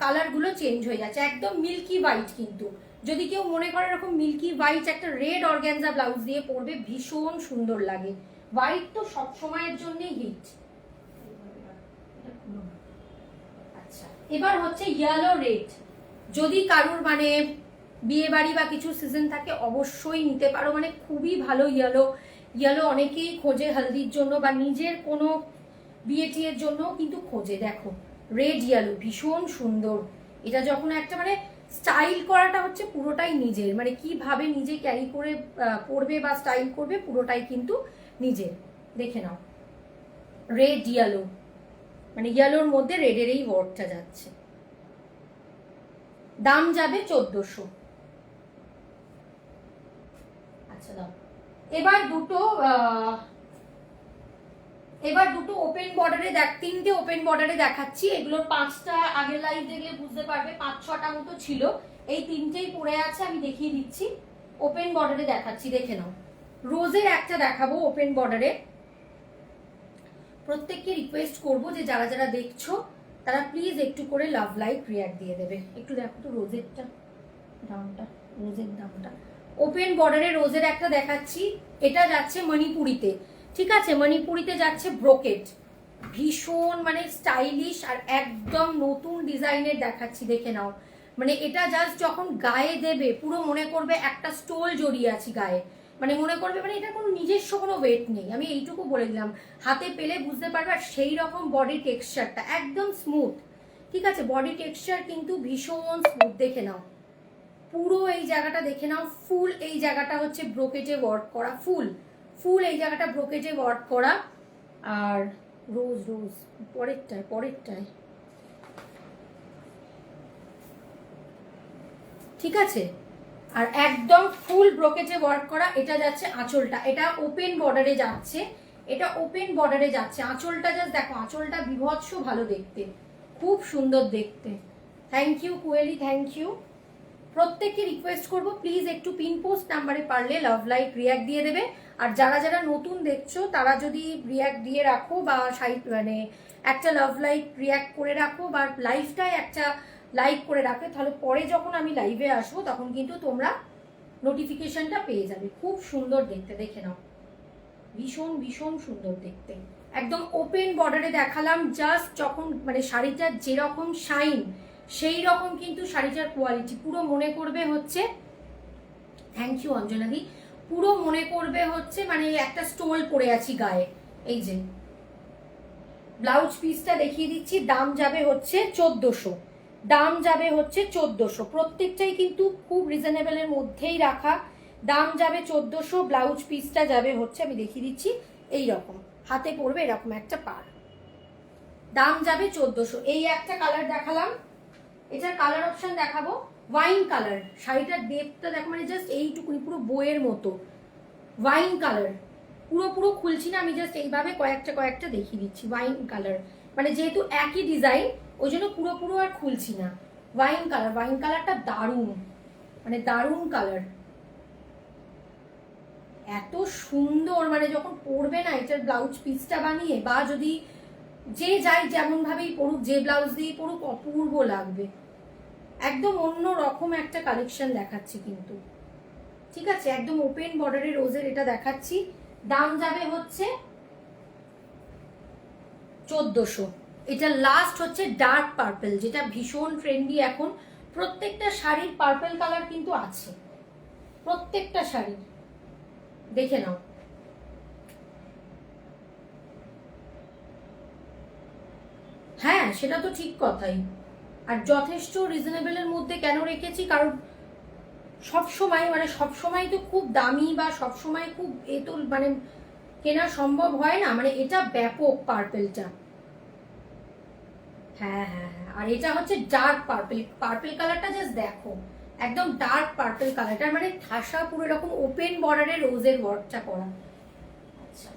A: কালারগুলো চেঞ্জ হয়ে যাচ্ছে, একদম মিল্কি হোয়াইট। কিন্তু যদি কেউ মনে করে এরকম মিল্কি হোয়াইট একটা রেড অর্গ্যানজা ব্লাউজ দিয়ে পরবে, ভীষণ সুন্দর লাগে। হোয়াইট তো সব সময়ের জন্যই হিট। আচ্ছা, এবার হচ্ছে ইয়েলো রেড, যদি কারুর মানে বিয়ে বাড়ি বা কিছু সিজন থাকে অবশ্যই নিতে পারো, মানে খুবই ভালো ইয়েলো। ইয়েলো অনেকেই খোঁজে হলদির জন্য বা নিজের কোনো বিয়ে টিয়ের জন্য কিন্তু খোঁজে। দেখো, রেড ইয়েলো ভীষণ সুন্দর। এটা যখন একটা মানে স্টাইল করাটা হচ্ছে পুরোটাই নিজের, মানে কিভাবে নিজে ক্যারি করে পরবে বা স্টাইল করবে পুরোটাই কিন্তু নিজের। দেখে নাও, রেড ইয়েলো, মানে ইয়েলোর মধ্যে রেডের এই ওয়ার্কটা যাচ্ছে। দাম যাবে 1400। আচ্ছা, দাও, এবার দুটো ওপেন বর্ডারে দেখ, 3টে ওপেন বর্ডারে দেখাচ্ছি। এগুলোর 5টা আগের লাইভ দেখলে বুঝতে পারবে, 5-6টা মতো ছিল, এই 3টেই পড়ে আছে, আমি দেখিয়ে দিচ্ছি। ওপেন বর্ডারে দেখাচ্ছি, দেখে নাও। রোজের একটা দেখাবো ওপেন বর্ডারে। প্রত্যেককে রিকোয়েস্ট করব যে যারা যারা দেখছো তারা প্লিজ একটু করে লাভ লাইক রিয়াক্ট দিয়ে দেবে। একটু দেখো তো রোজেরটা দামটা, রোজের দামটা। ওপেন বর্ডারে রোজের একটা দেখাচ্ছি, এটা যাচ্ছে মণিপুরিতে, ঠিক আছে, মণিপুরিতে যাচ্ছে ব্রোকেট, ভীষণ মানে স্টাইলিশ আর একদম নতুন ডিজাইনের দেখাচ্ছি, দেখে নাও। মানে এটা জাস্ট যখন গায়ে দেবে পুরো মনে করবে একটা স্টোল জড়িয়ে আছি গায়ে, মানে মনে করবে মানে এটা কোনো নিজস্ব কোনো ওয়েট নেই, আমি এইটুকু বলে দিলাম, হাতে পেলে বুঝতে পারবে। আর সেই রকম বডি টেক্সচারটা একদম স্মুথ, ঠিক আছে, বডি টেক্সচার কিন্তু ভীষণ স্মুথ, দেখে নাও পুরো এই জায়গাটা, দেখে নাও ফুল এই জায়গাটা হচ্ছে ব্রোকেটে ওয়ার্ক করা, ফুল এই জায়গাটা ব্রোকেটে ওয়ার্ক করা। আর রোজ পরেরটায় ঠিক আছে। আর একদম ফুল ব্রোকেটে ওয়ার্ক করা। এটা যাচ্ছে আঁচলটা, এটা ওপেন বর্ডারে যাচ্ছে, এটা ওপেন বর্ডারে যাচ্ছে। আঁচলটা জাস্ট দেখো, আঁচলটা বিভৎস ভালো দেখতে, খুব সুন্দর দেখতে। Thank you Koeli, thank you. প্রত্যেককে রিকোয়েস্ট করবো প্লিজ একটু পিন পোস্ট নাম্বারে পারলে লাভ লাইক রিয়াক্ট দিয়ে দেবে। আর যারা যারা নতুন দেখছো তারা যদি রিয়াক্ট দিয়ে রাখো বা মানে একটা লাভ লাইক রিয়াক্ট করে রাখো বা লাইভটায় একটা লাইক করে রাখো, তাহলে পরে যখন আমি লাইভে আসবো তখন কিন্তু তোমরা নোটিফিকেশনটা পেয়ে যাবে। খুব সুন্দর দেখতে, দেখে নাও, ভীষণ ভীষণ সুন্দর দেখতে। একদম ওপেন বর্ডারে দেখালাম, জাস্ট যখন মানে শাড়িটার যেরকম শাইন সেই রকম কিন্তু শাড়িটার কোয়ালিটি। পুরো মনে করবে হচ্ছে, থ্যাংক ইউ অঞ্জনাদি, পুরো মনে করবে হচ্ছে মানে একটা স্টোল পরে আছি গায়ে। এই যে ব্লাউজ পিসটা দেখিয়ে দিচ্ছি, দাম যাবে হচ্ছে 1400, দাম যাবে হচ্ছে 1400। প্রত্যেকটাই কিন্তু খুব রিজনেবলের মধ্যেই রাখা, দাম যাবে 1400। ব্লাউজ পিসটা যাবে হচ্ছে, আমি দেখিয়ে দিচ্ছি, এই রকম হাতে পড়বে এরকম একটা পার, দাম যাবে 1400। এই একটা কালার দেখালাম, এটার কালার অপশন দেখাবো ওয়াইন কালার। শাড়িটার ডেপটা দেখো, মানে জাস্ট এইটুকুনি, পুরো বইয়ের মতো ওয়াইন কালার। পুরো পুরো খুলছি না, আমি জাস্ট এইভাবে কয়েকটা কয়েকটা দেখিয়ে দিচ্ছি। ওয়াইন কালার মানে যেহেতু একই ডিজাইন ওই জন্য পুরো পুরো আর খুলছি না। ওয়াইন কালার, ওয়াইন কালারটা দারুণ, মানে দারুণ কালার, এত সুন্দর। মানে যখন পরবে না এটার ব্লাউজ পিসটা বানিয়ে, বা যদি যে যাই যেমন ভাবেই পড়ুক, যে ব্লাউজ দিয়ে পড়ুক, অপূর্ব লাগবে। একদম অন্য রকম একটা কালেকশন দেখাচ্ছি কিন্তু, ঠিক আছে। একদম ওপেন বর্ডারের রোজের এটা দেখাচ্ছি, দাম যাবে হচ্ছে 1400। এটা লাস্ট হচ্ছে ডার্ক পার্পল, যেটা ভীষণ ট্রেন্ডি এখন। প্রত্যেকটা শাড়ির পার্পল কালার কিন্তু আছে, প্রত্যেকটা শাড়ির, দেখে নাও। হ্যাঁ সেটা তো ঠিক কথাই। আর যথেষ্ট রিজনেবলের মধ্যে কেন রেখেছি, কারণ সবসময় মানে সবসময় তো খুব দামি বা সবসময় খুব এ তো মানে কেনা সম্ভব হয় না। মানে এটা ব্যাপক পার্পেলটা, হ্যাঁ হ্যাঁ হ্যাঁ। আর এটা হচ্ছে ডার্ক পার্পেল, পার্পেল কালারটা জাস্ট দেখো, একদম ডার্ক পার্পেল কালারটা, মানে ঠাসা পুরো এরকম ওপেন বর্ডারে রোজের ওয়ার্কটা করা। আচ্ছা,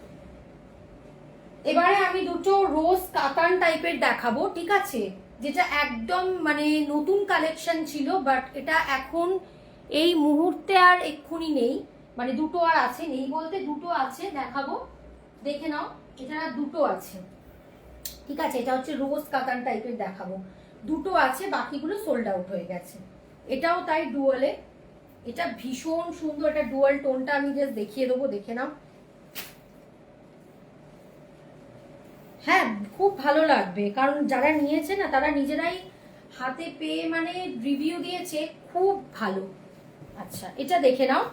A: এবারে আমি দুটো রোজ কাতান টাইপের দেখাবো, ঠিক আছে, যেটা একদম মানে নতুন কালেকশন ছিল, বাট এটা এখন এই মুহূর্তে আর এক্ষুনি নেই। মানে দুটো আর আছে, নেই বলতে দুটো আছে, দেখাবো, দেখে নাও। এটা দুটো আছে, ঠিক আছে। এটা হচ্ছে রোজ কাতান টাইপের দেখাবো, দুটো আছে, বাকিগুলো সোল্ড আউট হয়ে গেছে। এটাও তাই ডুয়ালে, এটা ভীষণ সুন্দর। এটা ডুয়াল টোনটা আমি জাস্ট দেখিয়ে দেবো, দেখে নাও। হ্যাঁ খুব ভালো লাগবে, কারণ যারা নিয়েছে না তারা নিজেরাই হাতে পেয়ে মানে রিভিউ দিয়েছে, খুব ভালো। আচ্ছা এটা দেখে নাও,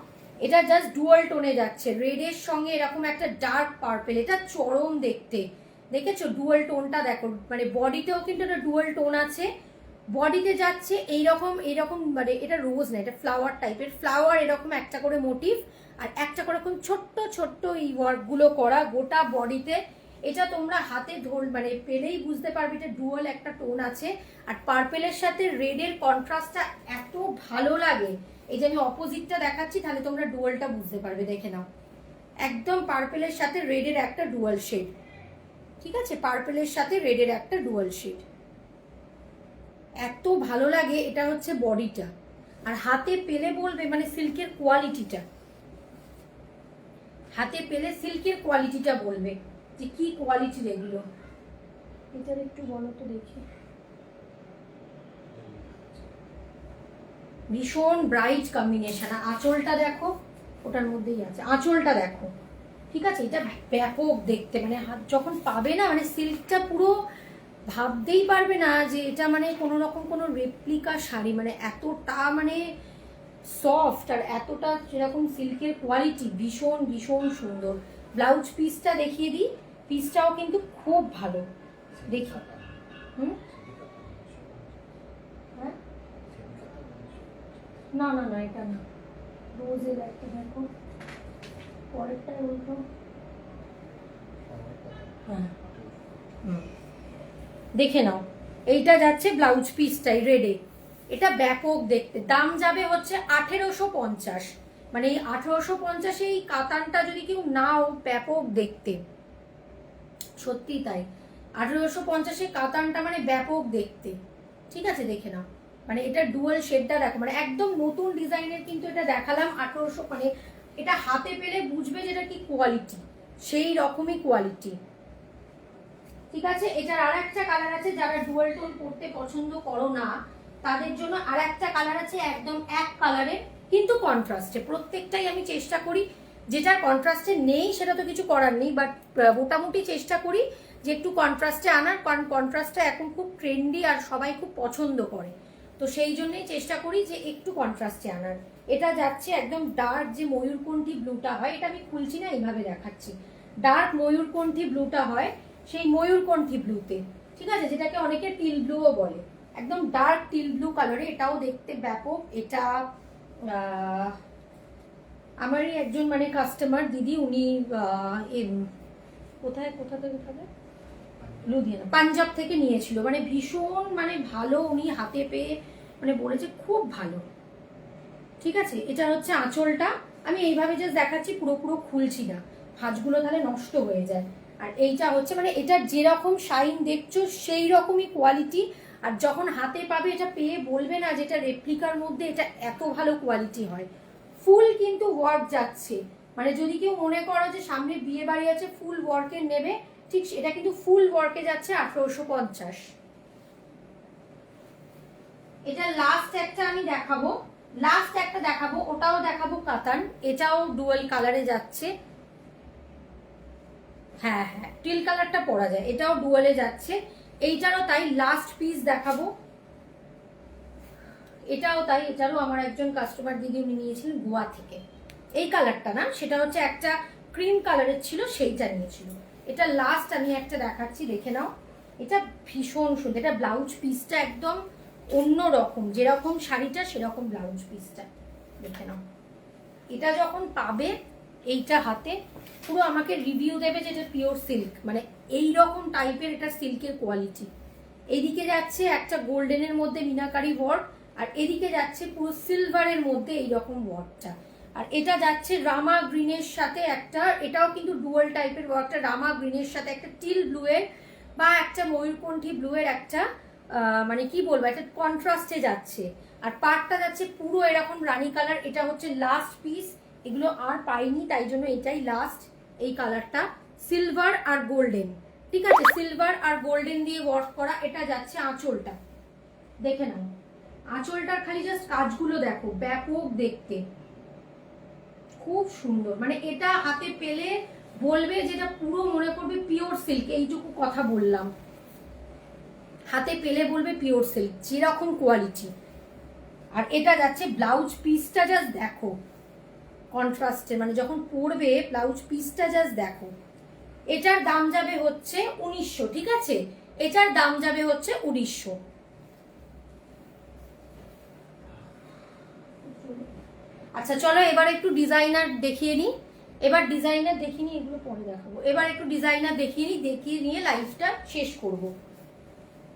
A: এটা জাস্ট ডুয়াল টোনে যাচ্ছে, রেডের সঙ্গে এরকম একটা ডার্ক পার্পেল, এটা চরম দেখতে। দেখেছো ডুয়াল টোনটা দেখো, মানে বডিতেও কিন্তু একটা ডুয়াল টোন আছে, বডিতে যাচ্ছে এইরকম এইরকম, মানে এটা রোজ না, এটা ফ্লাওয়ার টাইপের, ফ্লাওয়ার এরকম একটা করে মোটিভ, আর একটা করে এরকম ছোট্ট ছোট্ট এই ওয়ার্কগুলো করা গোটা বডিতে। এটা তোমরা হাতে মানে পেলেই বুঝতে পারবে এটা ডুয়াল একটা টোন আছে। আর পার্পেলের সাথে রেডের কন্ট্রাস্টটা এত ভালো লাগে। এই যে আমি অপোজিটটা দেখাচ্ছি, তাহলে তোমরা ডুয়ালটা বুঝতে পারবে, দেখে নাও। একদম পার্পেলের সাথে রেডের একটা ডুয়াল শেড, ঠিক আছে, পার্পেলের সাথে রেডের একটা ডুয়াল শেড, এত ভালো লাগে। এটা হচ্ছে বডিটা, আর হাতে পেলে বলবে মানে সিল্কের কোয়ালিটিটা, হাতে পেলে সিল্কের কোয়ালিটিটা বলবে যে কি কোয়ালিটির এগুলো। এটার একটু বলো তো দেখি, ভীষণ ব্রাইট কম্বিনেশন। আর আঁচলটা দেখো, ওটার মধ্যেই আছে, আঁচলটা দেখো, ঠিক আছে। এটা ব্যাপক দেখতে, মানে হাত যখন পাবে না, মানে সিল্কটা পুরো ভাবতেই পারবে না যে এটা মানে কোনো রকম কোনো রেপ্লিকা শাড়ি, মানে এতটা মানে সফট আর এতটা সেরকম সিল্কের কোয়ালিটি, ভীষণ ভীষণ সুন্দর। ব্লাউজ পিসটা দেখিয়ে দিই, পিসটাও কিন্তু খুব ভালো, দেখি। হ্যাঁ না না না, এটা না, রোজের একটা দেখো, পরেরটা উল্টো। হ্যাঁ দেখে নাও, এইটা যাচ্ছে ব্লাউজ পিসটাই রেডে, এটা ব্যাপক দেখতে। দাম যাবে হচ্ছে 1850। মানে এই 1850 এই কাতানটা যদি কেউ নাও, ব্যাপক দেখতে, সত্যি তাই। 1850 কাতানটা মানে ব্যাপক দেখতে, ঠিক আছে দেখে নাও। মানে এটা ডুয়াল শেডটা দেখো, মানে একদম নতুন ডিজাইনের কিন্তু এটা দেখালাম 1800, মানে এটা হাতে পেলে বুঝবে যেটা কি কোয়ালিটি, সেই রকমই কোয়ালিটি, ঠিক আছে। এটার আর একটা কালার আছে, যারা ডুয়াল টোন পরতে পছন্দ করো না তাদের জন্য আর একটা কালার আছে, একদম এক কালারে কিন্তু কন্ট্রাস্টে। প্রত্যেকটাই আমি চেষ্টা করি, যেটা কন্ট্রাস্টে নেই সেটা তো কিছু করার নেই, বাট মোটামুটি চেষ্টা করি যে একটু কন্ট্রাস্টে আনার, কারণ কন্ট্রাস্টটা এখন খুব ট্রেন্ডি আর সবাই খুব পছন্দ করে, তো সেই জন্যই চেষ্টা করি যে একটু কন্ট্রাস্টে আনার। এটা যাচ্ছে একদম ডার্ক যে ময়ূরকণ্ঠী ব্লুটা হয়, এটা আমি খুলছি না, এইভাবে দেখাচ্ছি। ডার্ক ময়ূরকণ্ঠী ব্লুটা হয় সেই ময়ূরকণ্ঠী ব্লুতে, ঠিক আছে, যেটাকে অনেকে টিল ব্লুও বলে, একদম ডার্ক টিল ব্লু কালারে। এটাও দেখতে ব্যাপক। এটা আমারই একজন মানে কাস্টমার দিদি, উনি কোথায় থেকে লুধিয়ানা, পাঞ্জাব থেকে নিয়েছিল, মানে ভীষণ মানে ভালো, উনি হাতে পেয়ে মানে বলেছে খুব ভালো, ঠিক আছে। এটা হচ্ছে আঁচলটা, আমি এইভাবে জাস্ট দেখাচ্ছি, পুরো খুলছি না, ভাঁজগুলো তাহলে নষ্ট হয়ে যায়। আর এইটা হচ্ছে মানে এটার যেরকম শাইন দেখছো সেই রকমই কোয়ালিটি, আর যখন হাতে পাবে এটা পেয়ে বলবে না যেটা রেপ্লিকার মধ্যে এটা এত ভালো কোয়ালিটি হয়। ফুল কিন্তু ওয়ার্ক যাচ্ছে, মানে যদি কেউ মনে করো যে সামনে বিয়ে বাড়ি আছে ফুল ওয়ার্কের নেবে, ঠিক এটা কিন্তু ফুল ওয়ার্কে যাচ্ছে 1850। এটা লাস্ট একটা আমি দেখাবো, ওটাও দেখাবো কাতান, এটাও ডুয়াল কালারে যাচ্ছে। হ্যাঁ হ্যাঁ, টিল কালারটা পরা যায়, এটাও ডুয়ালে যাচ্ছে। এইটারও তাই, লাস্ট পিস দেখাবো, এটাও তাই। এটারও আমার একজন কাস্টমার দিদি উনি নিয়েছিলেন গোয়া থেকে, এই কালারটা না, সেটা হচ্ছে একটা ক্রিম কালারের ছিল, সেইটা নিয়েছিল। এটা লাস্ট আমি একটা দেখাচ্ছি, দেখে নাও। এটা ভীষণ সুন্দর, এটা ব্লাউজ পিসটা একদম অন্য রকম, যেরকম শাড়িটা সেরকম ব্লাউজ পিসটা, দেখে নাও। এটা যখন পাবে এইটা হাতে, পুরো আমাকে রিভিউ দেবে যে এটা পিওর সিল্ক, মানে এই রকম টাইপের এটা সিল্কের কোয়ালিটি। এইদিকে যাচ্ছে একটা গোল্ডেনের মধ্যে মিনাকারি ওয়ার্ক, আর এদিকে যাচ্ছে পুরো সিলভারের মধ্যে এইরকম ওয়ার্কটা। আর এটা যাচ্ছে রামা গ্রিনের সাথে একটা, এটাও কিন্তু ডুয়াল টাইপের ওয়ার্কটা, রামা গ্রিনের সাথে একটা টিল ব্লু এর বা একটা ময়ূরকণ্ঠী ব্লু এর একটা মানে কি বলবো, একটা কন্ট্রাস্টে যাচ্ছে। আর পার্টটা যাচ্ছে পুরো এরকম রানী কালার। এটা হচ্ছে লাস্ট পিস, এগুলো আর পাইনি, তাই জন্য এটাই লাস্ট। এই কালারটা সিলভার আর গোল্ডেন, ঠিক আছে, সিলভার আর গোল্ডেন দিয়ে ওয়ার্ক করা। এটা যাচ্ছে আঁচলটা, দেখে নাও আঁচলটার খালি জাস্ট কাজগুলো দেখো, ব্যাপক দেখতে, খুব সুন্দর। মানে এটা হাতে পেলে বলবে যেটা পুরো মনে করবে পিওর সিল্ক, এইটুকু কথা বললাম, হাতে পেলে বলবে পিওর সিল্ক, যেরকম কোয়ালিটি। আর এটা যাচ্ছে ব্লাউজ পিসটা, জাস্ট দেখো কন্ট্রাস্টে, মানে যখন পরবে ব্লাউজ পিসটা জাস্ট দেখো। এটার দাম যাবে হচ্ছে 1900, ঠিক আছে, এটার দাম যাবে হচ্ছে 1900। আচ্ছা চলো এবার একটু ডিজাইনার দেখিয়ে নিই, এগুলো পরে দেখাবো। এবার একটু ডিজাইনার দেখিয়ে নিয়ে লাইভটা শেষ করব।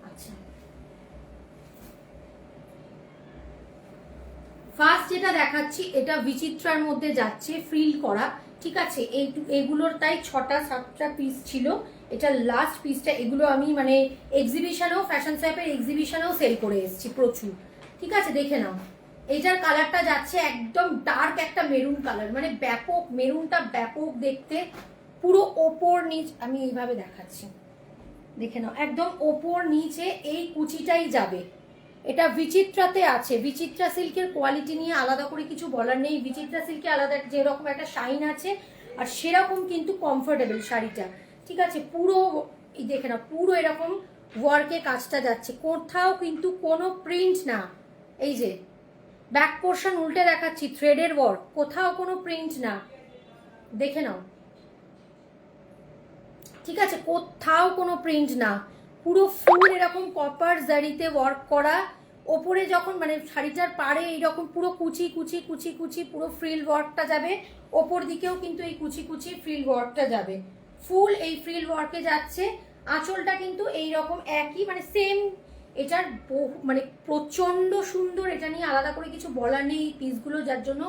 A: আচ্ছা, ফার্স্ট যেটা দেখাচ্ছি এটা বিচিত্রার মধ্যে যাচ্ছে, ফ্রিল করা, ঠিক আছে। এগুলোর তাই 6টা-7টা পিস ছিল, এটা লাস্ট পিসটা। এগুলো আমি মানে এক্সিবিশনেও, ফ্যাশন শপের এক্সিবিশনেও সেল করে এসেছি প্রচুর, ঠিক আছে, দেখে নাও। এইটার কালারটা যাচ্ছে একদম ডার্ক একটা মেরুন কালার, মানে ব্যাপক, মেরুনটা ব্যাপক দেখতে, পুরো ওপর নিচ আমি এইভাবে দেখাচ্ছি, দেখে নাও, একদম ওপর নিচে এই কুচিটাই যাবে। এটা বিচিত্রাতে আছে, বিচিত্রা সিল্কের কোয়ালিটি নিয়ে আলাদা করে কিছু বলার নেই। বিচিত্রা সিল্কে আলাদা যেরকম একটা শাইন আছে, আর সেরকম কিন্তু কমফোর্টেবল শাড়িটা, ঠিক আছে। পুরো এই দেখে না, পুরো এরকম ওয়ার্কে কাজটা যাচ্ছে, কোথাও কিন্তু কোনো প্রিন্ট না। এই যে ব্যাক পোর্শন উল্টে দেখাচ্ছি, থ্রেডের ওয়ার্ক, কোথাও কোনো প্রিন্ট না, দেখে নাও, ঠিক আছে, কোথাও কোনো প্রিন্ট না, পুরো ফুল এরকম কপার জারিতে ওয়ার্ক করা। ওপরে যখন মানে শাড়িটার পাড়ে এইরকম পুরো কুচি কুচি কুচি কুচি পুরো ফ্রিল ওয়ার্কটা যাবে, ওপর দিকেও কিন্তু এই কুচি কুচি ফ্রিল ওয়ার্কটা যাবে, ফুল এই ফ্রিল ওয়ার্কে যাচ্ছে। আঁচলটা কিন্তু এইরকম একই, মানে সেম এটার মানে প্রচণ্ড সুন্দর, এটা নিয়ে আলাদা করে কিছু বলার নেই। এই পিসগুলো যার জন্য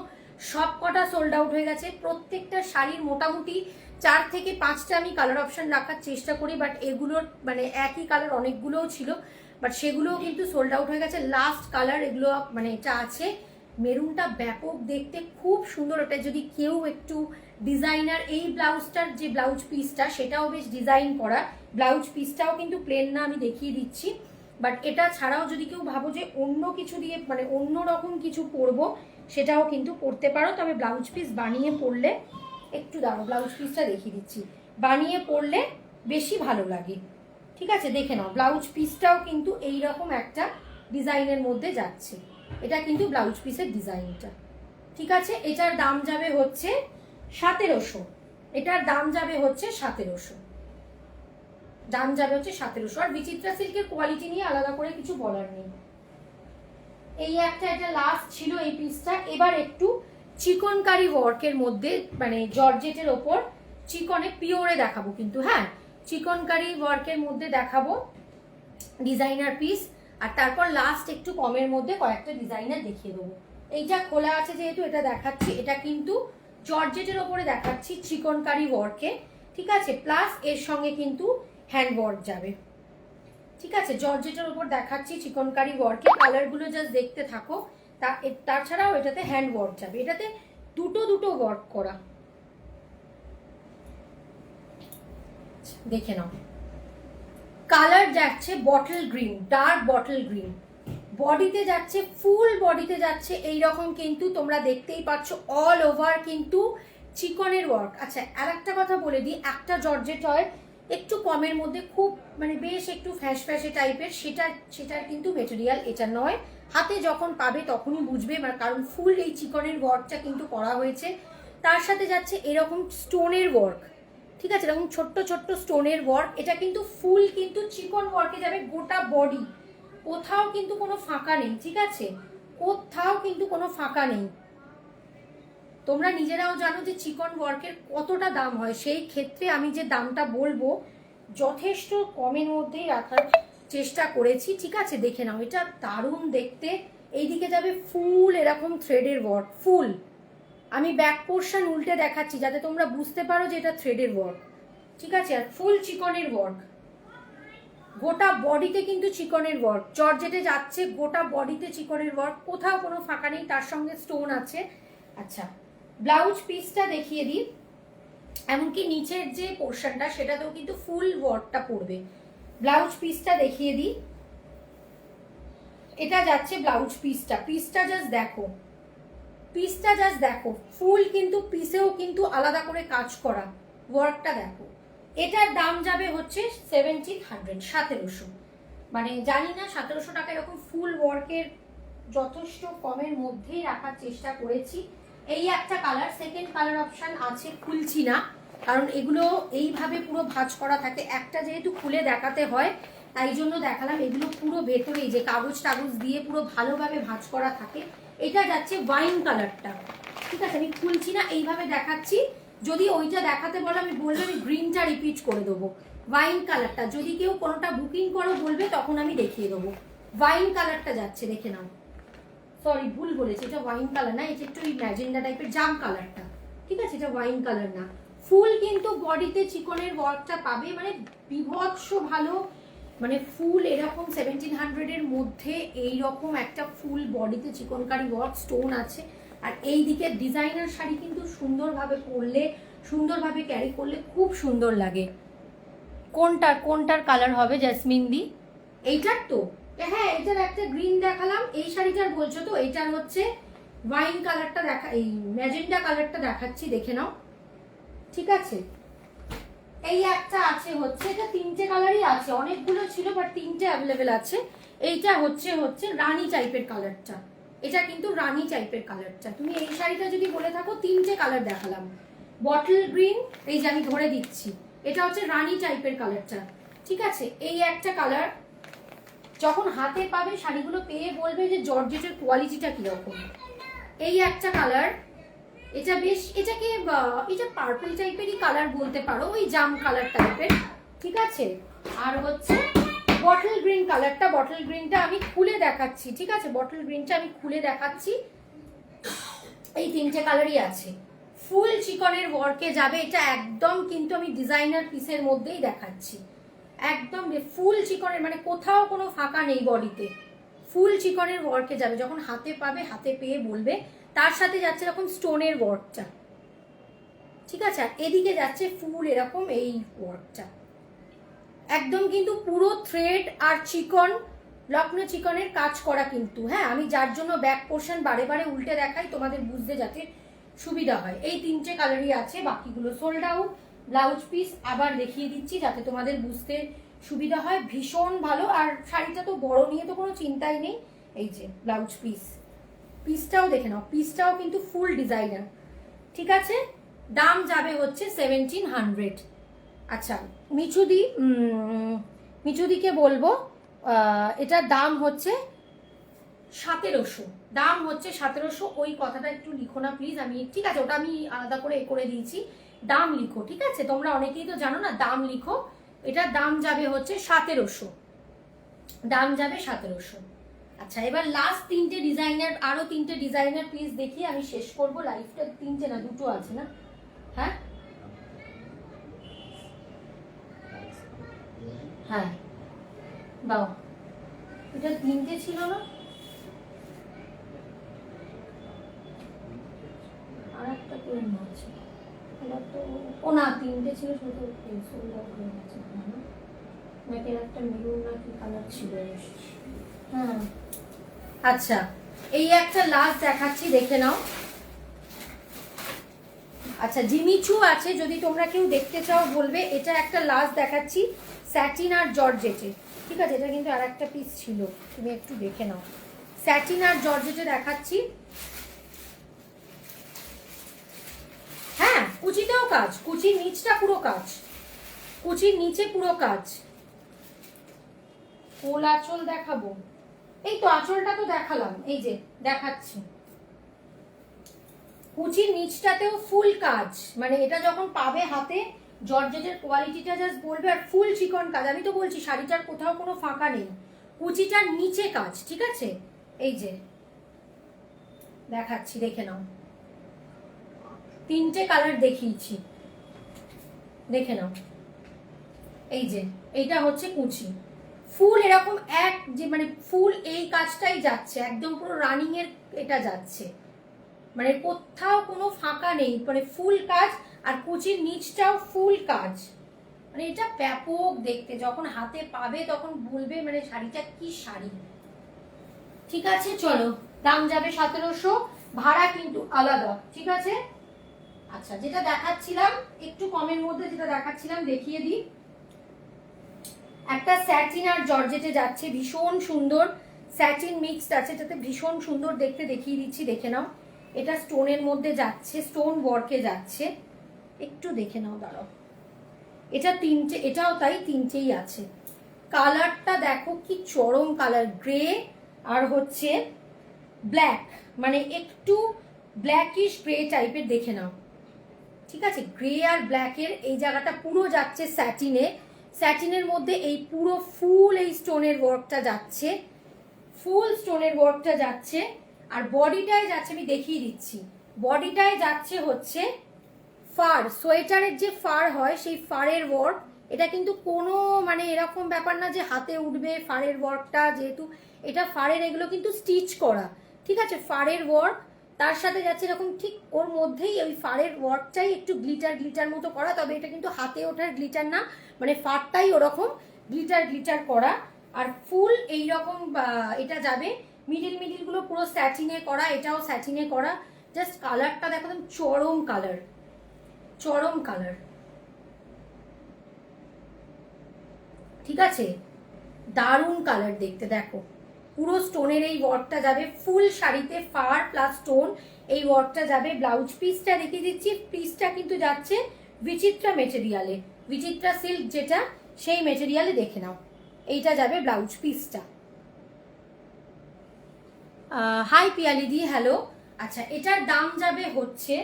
A: সব কটা সোল্ড আউট হয়ে গেছে। প্রত্যেকটা শাড়ির মোটামুটি 4 থেকে 5টা আমি কালার অপশন রাখার চেষ্টা করি, বাট এগুলোর মানে একই কালার অনেকগুলোও ছিল, বাট সেগুলোও কিন্তু সোল্ড আউট হয়ে গেছে। লাস্ট কালার এগুলো মানে এটা আছে মেরুনটা, ব্যাপক দেখতে, খুব সুন্দর। ওটা যদি কেউ একটু ডিজাইনার, এই ব্লাউজটার যে ব্লাউজ পিসটা সেটাও বেশ ডিজাইন করা, ব্লাউজ পিসটাও কিন্তু প্লেন না, আমি দেখিয়ে দিচ্ছি। বাট এটা ছাড়াও যদি কেউ ভাবো যে অন্য কিছু দিয়ে মানে অন্য রকম কিছু পরবো, সেটাও কিন্তু পরতে পারো। তবে ব্লাউজ পিস বানিয়ে পরলে, একটু দাঁড়াও ব্লাউজ পিসটা দেখিয়ে দিচ্ছি, বানিয়ে পরলে বেশি ভালো লাগে। ঠিক আছে, দেখে নাও ব্লাউজ পিসটাও কিন্তু এইরকম একটা ডিজাইনের মধ্যে যাচ্ছে। এটা কিন্তু ব্লাউজ পিসের ডিজাইনটা। ঠিক আছে, এটার দাম যাবে হচ্ছে 1700। এটার দাম যাবে হচ্ছে 1700, দাম যাবে হচ্ছে 1700। আর বিচিত্রা সিল্কের কোয়ালিটি নিয়ে আলাদা করে কিছু বলার নেই। এই একটা, এটা লাস্ট ছিল এই পিসটা। এবার একটু চিকনকারি ওয়ার্কের মধ্যে মানে জর্জেটের ওপর চিকনে পিওরে দেখাবো কিন্তু, হ্যাঁ চিকনকারি ওয়ার্কের মধ্যে দেখাবো ডিজাইনার পিস। আর তারপর লাস্ট একটু কমের মধ্যে কয়েকটা ডিজাইনার দেখিয়ে দেবো। এইটা খোলা আছে যেহেতু এটা দেখাচ্ছি, এটা কিন্তু জর্জেটের ওপরে দেখাচ্ছি চিকনকারি ওয়ার্কে। ঠিক আছে, প্লাস এর সঙ্গে কিন্তু হ্যান্ড ওয়ার্ক যাবে। ঠিক আছে, জর্জেটের ওপর দেখাচ্ছি চিকনকারি ওয়ার্কে, কালারগুলো জাস্ট দেখতে থাকো। তাছাড়াও এটাতে হ্যান্ড ওয়ার্ক যাবে, এটাতে দুটো ওয়ার্ক করা। দেখে নাও, কালার যাচ্ছে bottle green, dark bottle green, বডিতে যাচ্ছে ফুল বডিতে যাচ্ছে এইরকম, কিন্তু তোমরা দেখতেই পাচ্ছ অল ওভার কিন্তু চিকনের ওয়ার্ক। আচ্ছা আর একটা কথা বলে দিই, একটা জর্জেট হয় একটু কমের মধ্যে, খুব মানে বেশ একটু ফ্যাশে টাইপের, সেটার কিন্তু মেটেরিয়াল এটা নয়। হাতে যখন পাবে তখনই বুঝবে, কারণ ফুল এই চিকনের ওয়ার্কটা কিন্তু করা হয়েছে। তার সাথে যাচ্ছে এরকম স্টোনের ওয়ার্ক। ঠিক আছে, এরকম ছোট্ট ছোট্ট স্টোনের ওয়ার্ক। এটা কিন্তু ফুল কিন্তু চিকন ওয়ার্কে যাবে গোটা বডি, কোথাও কিন্তু কোনো ফাঁকা নেই। ঠিক আছে, কোথাও কিন্তু কোনো ফাঁকা নেই। তোমরা নিজেরাও জানো যে চিকন ওয়ার্কের কতটা দাম হয়, সেই ক্ষেত্রে আমি যে দামটা বলবো যথেষ্ট কমের মধ্যেই রাখার চেষ্টা করেছি। ঠিক আছে, দেখে নাও, এটা দারুণ দেখতে। এইদিকে যাবে ফুল এরকম থ্রেডের ওয়ার্ক, ফুল। আমি ব্যাক পোর্শন উল্টে দেখাচ্ছি যাতে তোমরা বুঝতে পারো যে এটা থ্রেডের ওয়ার্ক। ঠিক আছে, আর ফুল চিকনের ওয়ার্ক, গোটা বডিতে কিন্তু চিকনের ওয়ার্ক, জর্জেটে যাচ্ছে গোটা বডিতে চিকনের ওয়ার্ক, কোথাও কোনো ফাঁকা নেই, তার সঙ্গে স্টোন আছে। আচ্ছা ব্লাউজ পিসটা দেখিয়ে দিই, এমনকি নিচের যে পোর্শনটা সেটাতেও কিন্তু ফুল ওয়ার্কটা পড়বে। ব্লাউজ পিসটা দেখিয়ে দিই, এটা যাচ্ছে ব্লাউজ পিসটা জাস্ট দেখো, পিসটা জাস্ট দেখো, ফুল কিন্তু পিসেও কিন্তু আলাদা করে কাজ করা, ওয়ার্কটা দেখো। এটার দাম যাবে হচ্ছে 1700, মানে জানি না 1700 টাকা এরকম ফুল ওয়ার্কের যথেষ্ট কমের মধ্যেই রাখার চেষ্টা করেছি। এই একটা কালার, সেকেন্ড কালার অপশন আছে, খুলছি না কারণ এগুলো এইভাবে পুরো ভাঁজ করা থাকে, একটা যেহেতু খুলে দেখাতে হয় তাই জন্য দেখালাম। এগুলো পুরো ভেতরেই যে কাগজ টাগজ দিয়ে পুরো ভালোভাবে ভাঁজ করা থাকে। এটা যাচ্ছে ওয়াইন কালারটা। ঠিক আছে, আমি খুলছি না, এইভাবে দেখাচ্ছি। যদি ওইটা দেখাতে বলো আমি বলবো, আমি গ্রিনটা রিপিট করে দেবো। ওয়াইন কালারটা যদি কেউ কোনোটা বুকিং করো বলবে তখন আমি দেখিয়ে দেবো। ওয়াইন কালারটা যাচ্ছে, দেখে নাও, সরি ভুল বলেছি, এটা ওয়াইন কালার না, এটা একটু ওই ম্যাজেন্ডা টাইপের জাম কালারটা। ঠিক আছে, এটা ওয়াইন কালার না। ফুল কিন্তু বডিতে চিকনের ওয়ার্কটা পাবে, মানে বিভৎস ভালো, মানে ফুল এরকম 1700 এর মধ্যে এইরকম একটা ফুল বডিতে চিকনকারি ওয়ার্ক, স্টোন আছে। আর এই দিকে ডিজাইনার শাড়ি কিন্তু সুন্দরভাবে পরলে, সুন্দরভাবে ক্যারি করলে খুব সুন্দর লাগে। কোনটার কালার হবে জেসমিন দি? এইটার তো, হ্যাঁ এটার একটা গ্রিন দেখালাম, এই শাড়িটার বলছো তো? এটার হচ্ছে ওয়াইন কালারটা দেখা, এই ম্যাজেন্ডা কালারটা দেখাচ্ছি, দেখে নাও। ঠিক আছে, এই একটা আছে হচ্ছে, এটা 3টে কালারই আছে, অনেকগুলো ছিল বাট 3টে অ্যাভেলেবেল আছে। এইটা হচ্ছে রানী টাইপের কালারটা, এটা কিন্তু রানী টাইপের কালারটা। তুমি এই শাড়িটা যদি বলে থাকো, 3টে কালার দেখালাম, বটল গ্রিন, এই যে আমি ধরে দিচ্ছি, এটা হচ্ছে রানী টাইপের কালারটা। ঠিক আছে, এই একটা কালার, যখন হাতে পাবে শাড়িগুলো পেয়ে বলবে যে জর্জেটের কোয়ালিটিটা কিরকম। এই একটা কালার, এটা বেশ, এটাকে এটা পার্পল টাইপেরই কালার বলতে পারো, ওই জাম কালার টাইপের। ঠিক আছে, আর হচ্ছে বটল গ্রিন কালারটা, বটল গ্রিনটা আমি খুলে দেখাচ্ছি, ঠিক আছে? বটল গ্রিনটা আমি খুলে দেখাচ্ছি। এই তিনটে কালারই আছে, ফুল চিকনের ওয়ার্কে যাবে এটা একদম, কিন্তু আমি ডিজাইনার পিসের মধ্যেই দেখাচ্ছি, একদম ফুল চিকনের, মানে কোথাও কোনো ফাঁকা নেই বডিতে, ফুল চিকনের ওয়ার্কে যাবে। যখন হাতে পাবে, হাতে পেয়ে বলবে। তার সাথে যাচ্ছে এরকম স্টোনের ওয়ার্কটা, ঠিক আছে? আর এদিকে যাচ্ছে ফুল এরকম এই ওয়ার্কটা, একদম কিন্তু পুরো থ্রেড আর চিকন, লক্ষ্ণৌ চিকনের কাজ করা কিন্তু। হ্যাঁ, আমি যার জন্য ব্যাক পোর্শন বারে বারে উল্টে দেখাই তোমাদের বুঝতে যাতে সুবিধা হয়। এই তিনটে কালারই আছে, বাকিগুলো সোল্ড আউট। ব্লাউজ পিস আবার দেখিয়ে দিচ্ছি যাতে তোমাদের বুঝতে সুবিধা হয়। ভীষণ ভালো, আর শাড়িটা তো বড় নিয়ে তো কোনো চিন্তাই নেই। এই যে ব্লাউজ পিস, পিসটাও দেখে নাও, পিসটাও কিন্তু ফুল ডিজাইনার, ঠিক আছে? দাম যাবে হচ্ছে 1700। আচ্ছা, মিচুদিকে বলবো এটার দাম হচ্ছে 1700, দাম হচ্ছে 1700। ওই কথাটা একটু লিখো না প্লিজ, আমি ঠিক আছে, ওটা আমি আলাদা করে করে দিয়েছি। দাম লিখো, ঠিক আছে? তোমরা অনেকেই তো জানো না, দাম লিখো। এটার দাম যাবে হচ্ছে 1700, দাম যাবে 1700। আচ্ছা, এবার লাস্ট তিনটে ডিজাইনার, আরো তিনটে ডিজাইনার প্লিজ দেখি, আমি শেষ করবো লাইফটা। তিনটে না, দুটো আছে না? হ্যাঁ হ্যাঁ, দাও। এটা তিনটে ছিল না? আর একটা পেন আছে, ও না, তিনটে ছিল, শুধু পেন্সিল হয়ে গেছে। নাকি একটা মেরুন না কি কালার ছিল? হ্যাঁ, আচ্ছা, এই একটা লাস্ট দেখাচ্ছি, দেখে নাও। আচ্ছা, জিমিচু আছে, যদি তোমরা কেউ দেখতে চাও বলবে। এটা একটা লাস্ট দেখাচ্ছি, স্যাটিন আর জর্জেটে, ঠিক আছে? এটা কিন্তু আর একটা পিস ছিল, তুমি একটু দেখে নাও। স্যাটিন আর জর্জেটে দেখাচ্ছি। হ্যাঁ, কুচিতেও কাজ, কুচির নিচটা পুরো কাজ, কুচির নিচে পুরো কাজ। কোল আঁচল দেখাবো? এই তো আঁচলটা তো দেখালাম, এই যে দেখাচ্ছি। কুচির নিচটাতেও ফুল কাজ, মানে এটা যখন পাবে হাতে, জর্জেটের কোয়ালিটিটা জাস্ট বলবে। আর ফুল চিকন কাজ, আমি তো বলছি শাড়িটার কোথাও কোনো ফাঁকা নেই, কুচিটার নিচে কাজ, ঠিক আছে? এই যে দেখাচ্ছি, দেখে নাও। তিনটে কালার দেখিয়েছি, দেখে নাও। এই যে এইটা হচ্ছে কুচি, ফুল এরকম এক যে, মানে ফুল এই কাজটাই যাচ্ছে, একদম পুরো রানিং এর এটা যাচ্ছে, মানে কোথাও কোনো ফাঁকা নেই, মানে ফুল কাজ। আর কুচির নিচটাও ফুল কাজ, মানে এটা ব্যাপক দেখতে। যখন হাতে পাবে তখন বলবে মানে শাড়িটা কি শাড়ি, ঠিক আছে? চলো, দাম যাবে 1700, ভাড়া কিন্তু আলাদা, ঠিক আছে? আচ্ছা, যেটা দেখাচ্ছিলাম একটু কমের মধ্যে, যেটা দেখাচ্ছিলাম দেখিয়ে দিই। একটা স্যাটিন আর জর্জেটে যাচ্ছে, ভীষণ সুন্দর স্যাটিন মিক্সড আছে, এটাতে ভীষণ সুন্দর দেখতে, দেখিয়ে দিচ্ছি, দেখে নাও। এটা স্টোনের মধ্যে যাচ্ছে, স্টোন ওয়ার্কে যাচ্ছে, একটু দেখে নাও, দাঁড়াও। এটা তিনটে, এটাও তাই, তিনটেই আছে। কালারটা দেখো কি চরম কালার, গ্রে আর হচ্ছে ব্ল্যাক, মানে একটু ব্ল্যাকিশ গ্রে টাইপের, দেখে নাও, ঠিক আছে? গ্রে আর ব্ল্যাকের এই জায়গাটা পুরো যাচ্ছে স্যাটিনে, স্যাটিনের মধ্যে এই পুরো ফুল এই স্টোনের ওয়ার্কটা যাচ্ছে, ফুল স্টোনের ওয়ার্কটা যাচ্ছে। আর বডিটায় যাচ্ছে, আমি দেখিয়ে দিচ্ছি, বডিটায় যাচ্ছে হচ্ছে ফার, সোয়েটারের যে ফার হয় সেই ফারের ওয়ার্ক। এটা কিন্তু কোনো মানে এরকম ব্যাপার না যে হাতে উঠবে ফারের ওয়ার্কটা, যেহেতু এটা ফারের, এগুলো কিন্তু স্টিচ করা, ঠিক আছে? ফারের ওয়ার্ক, তার সাথে যাচ্ছে এরকম, ঠিক ওর মধ্যেই ওই ফারের ওয়ার্কটাই একটু গ্লিটার গ্লিটার মতো করা, তবে এটা কিন্তু হাতে ওঠার গ্লিটার না, মানে ফারটাই ওরকম গ্লিটার গ্লিটার করা। আর ফুল এইরকম এটা যাবে, মিডিল মিডিলগুলো পুরো স্যাটিনে করা, এটাও স্যাটিনে করা। জাস্ট কালারটা দেখো, একদম চরম কালার, চরম কালার, ঠিক আছে? দারুণ কালার দেখতে, দেখো পুরো স্টোনের এই ওয়ার্কটা যাবে, ফুল শাড়িতে ফার প্লাস স্টোন এই ওয়ার্কটা যাবে। ব্লাউজ পিসটা দেখিয়ে দিচ্ছি, পিসটা কিন্তু যাচ্ছে বিচিত্রা মেটেরিয়ালে, বিচিত্রা সিল্ক যেটা, সেই মেটেরিয়ালে, দেখে নাও। এইটা যাবে ব্লাউজ পিসটা। হাই পিয়ালিদি, হ্যালো। আচ্ছা, এটার দাম যাবে হচ্ছে,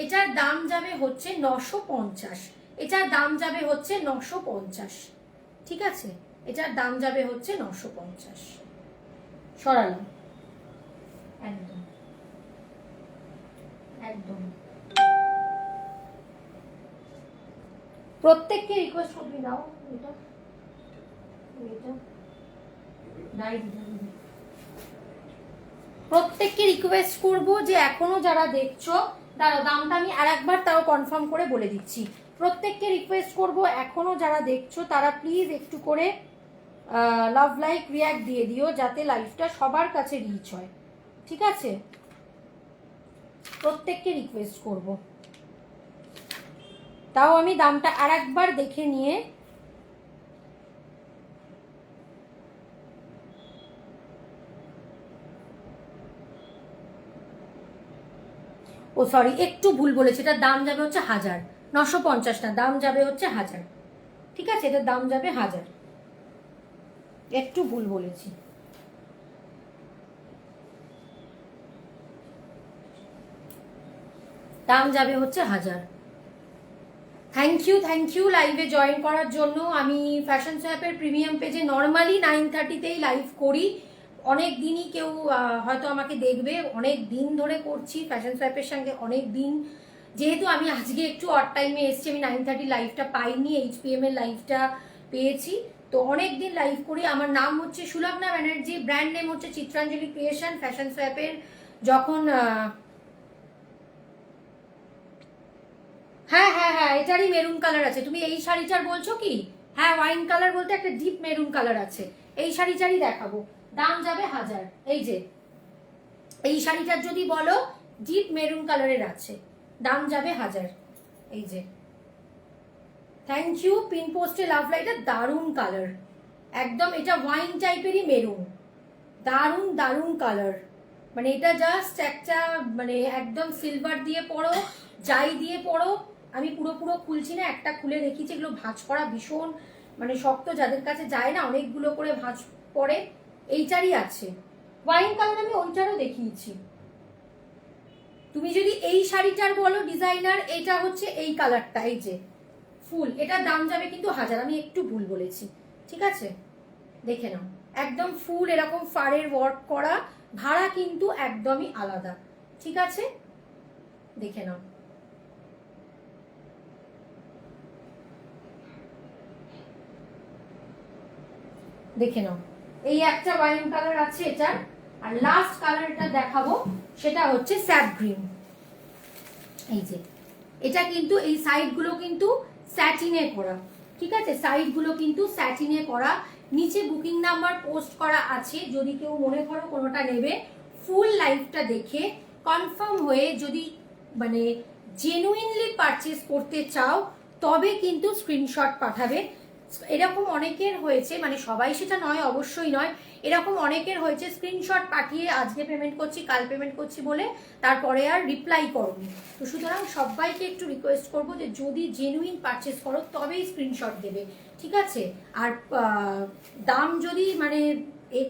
A: এটার দাম যাবে হচ্ছে 950, এটার দাম যাবে হচ্ছে 950, ঠিক আছে? এটার দাম যাবে হচ্ছে 950। সরালাম একদম একদম। প্রত্যেককে রিকোয়েস্ট করবি, দাও এটা এটা নাই দিদি। প্রত্যেককে রিকোয়েস্ট করব যে এখনো যারা দেখছো, দাঁড়াও দামটা আমি আরেকবার তাও কনফার্ম করে বলে দিচ্ছি। প্রত্যেককে রিকোয়েস্ট করব এখনো যারা দেখছো তারা প্লিজ একটু করে লাভ লাইক রিয়াক্ট দিয়ে দিও, যাতে লাইভটা সবার কাছে রিচ হয়। ঠিক আছে, প্রত্যেককে রিকোয়েস্ট করব। তাও আমি দামটা আরেকবার দেখে নিয়ে ও সরি একটু ভুল বলেছি, এটার দাম যাবে হচ্ছে 1000, 950 না, দাম যাবে হচ্ছে 1000। ঠিক আছে, এটার দাম যাবে 1000, একটু ভুল বলেছি। দাম যাবে হচ্ছে 1000। থ্যাংক ইউ লাইভে জয়েন করার জন্য। আমি ফ্যাশন সোয়াপের প্রিমিয়াম পেজে নর্মালি 9:30তেই লাইভ করি। অনেক দিনই কেউ হয়তো আমাকে দেখবে, অনেক দিন ধরে করছি ফ্যাশন সোয়াপের সঙ্গে, অনেক দিন। যেহেতু আমি আজকে একটু অড টাইমে এসেছি, আমি 9:30 লাইভটা পাইনি, HPM এর লাইভটা পেয়েছি, তো অনেক দিন লাইভ করি। আমার নাম হচ্ছে সুলগ্না ব্যানার্জি, ব্র্যান্ড নেম হচ্ছে চিত্রাঞ্জলি ক্রিয়েশন। ফ্যাশন সোয়াপের যখন হ্যাঁ হ্যাঁ হ্যাঁ, এটারই মেরুন কালার আছে। তুমি এই শাড়িটার বলছো কি? হ্যাঁ, ওয়াইন কালার বলতে একটা ডিপ মেরুন কালার আছে, এই শাড়িটারই দেখাবো। দাম যাবে 1000। এই যে এই শাড়িটার যদি বলো ডিপ মেরুন কালারের আছে, দাম যাবে 1000। এই যে থ্যাংক ইউ পিন পোস্টে লাভ লাইটার, দারুন কালার একদম, এটা ওয়াইন টাইপেরই মেরুন, দারুন দারুন কালার। মানে এটা জাস্ট একটা মানে একদম সিলভার দিয়ে পরো, যাই দিয়ে পরো। আমি পুরো খুলছি না, একটা খুলে দেখিয়েছি। এগুলো ভাঁজ করা ভীষণ মানে শক্ত, যাদের কাছে যায় না অনেকগুলো করে ভাঁজ পড়ে, এইটারই আছে ওয়াইন কালার, আমি ওইটারও দেখিয়েছি। তুমি যদি এই শাড়িটার বলো ডিজাইনার, এটা হচ্ছে এই কালারটা, এই যে ফুল, এটার দাম যাবে কিন্তু 1000। আমি একটু ভুল বলেছি, ঠিক আছে, দেখে নাও। একদম ফুল এরকম ফাড়ের ওয়ার্ক করা, ভাড়া কিন্তু একদমই আলাদা। ঠিক আছে, দেখে নাও। দেখে নাও, এই একটা ওয়াইন কালার আছে এটার, আর লাস্ট কালারটা দেখাবো সেটা হচ্ছে স্যাপ গ্রিন। এই যে এটা কিন্তু এই সাইডগুলো কিন্তু স্যাটিনে করা, ঠিক আছে, সাইডগুলো কিন্তু স্যাটিনে করা। নিচে বুকিং নাম্বার পোস্ট করা আছে, যদি কেউ মনে করো কোনোটা নেবে, ফুল লাইভটা দেখে কনফার্ম হয়ে যদি মানে জেনুইনলি পারচেস করতে চাও তবে কিন্তু স্ক্রিনশট পাঠাবে। এরকম অনেকের হয়েছে, মানে সবাই সেটা নয়, অবশ্যই নয়, এরকম অনেকের হয়েছে স্ক্রিনশট পাঠিয়ে আজকে পেমেন্ট করছি কাল পেমেন্ট করছি বলে তারপরে আর রিপ্লাই করোনি। তো সুতরাং সবাইকে একটু রিকোয়েস্ট করবো যে যদি জেনুইন পারচেস করো তবেই স্ক্রিনশট দেবে, ঠিক আছে। আর দাম যদি মানে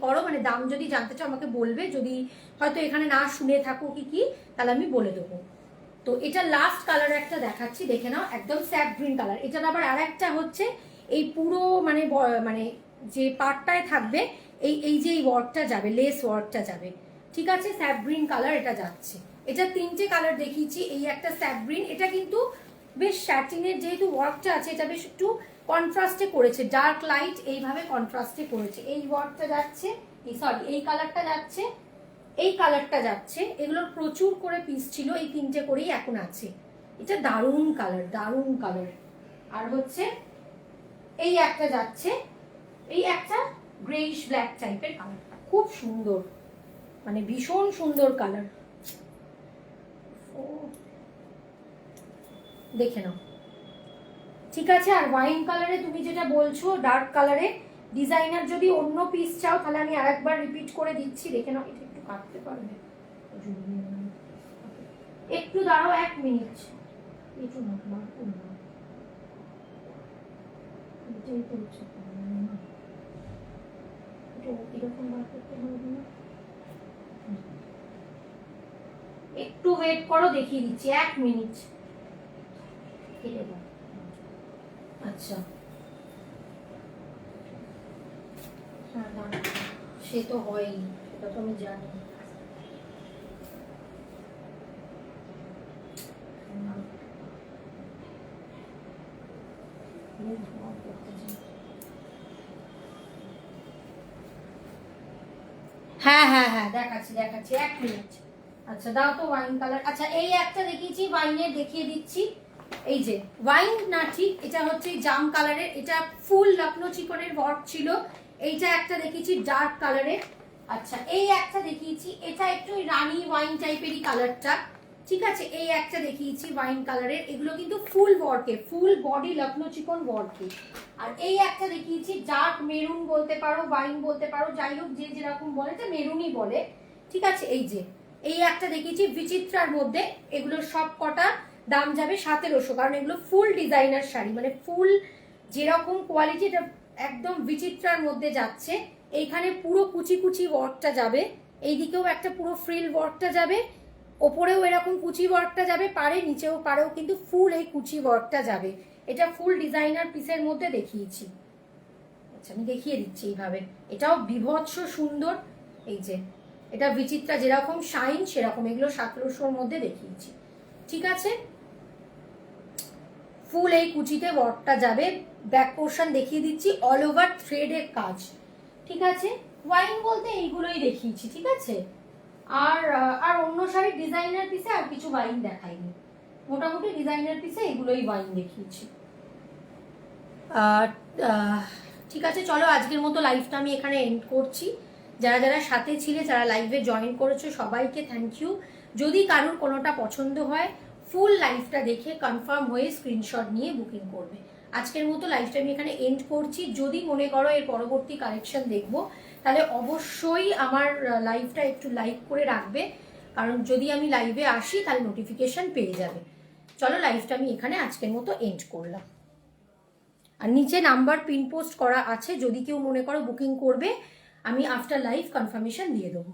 A: করো, মানে দাম যদি জানতে চাও আমাকে বলবে, যদি হয়তো এখানে না শুনে থাকো কি তাহলে আমি বলে দেবো। তো এটা লাস্ট কালার একটা দেখাচ্ছি, দেখে নাও, একদম স্যাপ গ্রিন কালার। এটার আবার আর একটা হচ্ছে এই পুরো মানে মানে যে পার্টটায় থাকবে এই যে এই ওয়ার্কটা যাবে, লেস ওয়ার্কটা যাবে, ঠিক আছে, স্যাপ গ্রিন কালার এটা যাচ্ছে। এটা 3টে কালার দেখিয়েছি, এই একটা স্যাপ গ্রিন, এটা কিন্তু বেশ স্যাটিনের যেহেতু ওয়ার্কটা আছে, এটা বেশ একটু কন্ট্রাস্টে করেছে, ডার্ক লাইট এইভাবে কন্ট্রাস্টে করেছে। এই ওয়ার্কটা যাচ্ছে, সরি এই কালারটা যাচ্ছে, এই কালারটা যাচ্ছে। এগুলোর প্রচুর করে পিস ছিল, এই 3টে করেই এখন আছে। এটা দারুণ কালার, দারুণ কালার। আর হচ্ছে এই একটা যাচ্ছে, এই একটা গ্রেইশ ব্ল্যাক টাইপের কালারটা খুব সুন্দর, মানে ভীষণ সুন্দর কালার, দেখে নাও, ঠিক আছে। আর ওয়াইন কালারে তুমি যেটা বলছো ডার্ক কালারে ডিজাইনার, যদি অন্য পিস চাও তাহলে আমি আরেকবার রিপিট করে দিচ্ছি, দেখে নাও। এটা একটু কাটতে পারবে, একটু দাঁড়াও 1 মিনিট, একটু না একটু ওয়েট করো, দেখিয়ে দিচ্ছি 1 মিনিট। আচ্ছা হ্যাঁ না, সে তো হয়ই, সেটা তো আমি জানি। হ্যাঁ হ্যাঁ হ্যাঁ, দেখাচ্ছি দেখাচ্ছি, 1 মিনিট। আচ্ছা দাও তো ওয়াইন কালার। আচ্ছা এই একটা দেখিয়েছি ওয়াইনের, দেখিয়ে দিচ্ছি। এই যে ওয়াইন না, ঠিক এটা হচ্ছে জাম কালারের, এটা ফুল লখনৌ চিকনের ওয়ার্ক ছিল। এইটা একটা দেখিয়েছি ডার্ক কালারের। আচ্ছা এই একটা দেখিয়েছি, এটা একটু রানী ওয়াইন টাইপেরই কালারটা, ঠিক আছে। এই একটা দেখিয়েছি ওয়াইন কালারের, এগুলো কিন্তু ফুল ওয়ার্কে, ফুল বডি লখনৌ চিকন ওয়ার্কে। আর এই একটা দেখিয়েছি ডার্ক মেরুন বলতে পারো, ওয়াইন বলতে পারো, যাই হোক যে যেরকম বলে, এটা মেরুনই বলে, ঠিক আছে। এই যে এই একটা দেখিয়েছি বিচিত্রার মধ্যে, এগুলো সব কটা দাম যাবে 1700, কারণ এগুলো ফুল ডিজাইনার শাড়ি, মানে ফুল যেরকম কোয়ালিটি, এটা একদম বিচিত্রার মধ্যে যাচ্ছে। এইখানে পুরো কুচি কুচি ওয়ার্কটা যাবে, এইদিকেও একটা পুরো ফ্রিল ওয়ার্কটা যাবে, ওপরেও এরকম কুচি ওয়ার্কটা যাবে, পারে নিচেও পারেও কিন্তু ফুল এই কুচি ওয়ার্কটা যাবে। এটা ফুল ডিজাইনার পিসের মধ্যে দেখিয়েছি। আচ্ছা আমি দেখিয়ে দিচ্ছি এইভাবে, এটাও বিভৎস সুন্দর। এই যে এটা বিচিত্রা যেরকম শাইন সেরকম, এগুলো 1700-র মধ্যে দেখিয়েছি, ঠিক আছে। ফুল এই কুচিতে ওয়ার্কটা যাবে, ব্যাক পোর্শন দেখিয়ে দিচ্ছি, অল ওভার থ্রেডের কাজ, ঠিক আছে। ওয়াইন বলতে এইগুলোই দেখিয়েছি, ঠিক আছে। আর আর অন্য শাড়ির ডিজাইনার পিসে আর কিছু ওয়াইন দেখাইনি, মোটামুটি ডিজাইনার পিসে এগুলোই ওয়াইন দেখিয়েছি। ঠিক আছে, চলো আজকের মতো লাইভটা আমি এখানে এন্ড করছি। যারা যারা সাথে ছিলে, যারা লাইভে জয়েন করেছো, সবাইকে থ্যাংক ইউ। যদি কারোর কোনোটা পছন্দ হয়, ফুল লাইভটা দেখে কনফার্ম হয়ে স্ক্রিনশট নিয়ে বুকিং করবে। আজকের মতো লাইভটা আমি এখানে এন্ড করছি। যদি মনে করো এর পরবর্তী কালেকশন দেখবো, তাহলে অবশ্যই আমার লাইভটা একটু লাইক করে রাখবে, কারণ যদি আমি লাইভে আসি তাহলে নোটিফিকেশন পেয়ে যাবে। চলো লাইভটা আমি এখানে আজকের মতো এন্ড করলাম। আর নিচে নাম্বার পিন পোস্ট করা আছে, যদি কেউ মনে করো বুকিং করবে, আমি আফটার লাইভ কনফার্মেশন দিয়ে দেবো।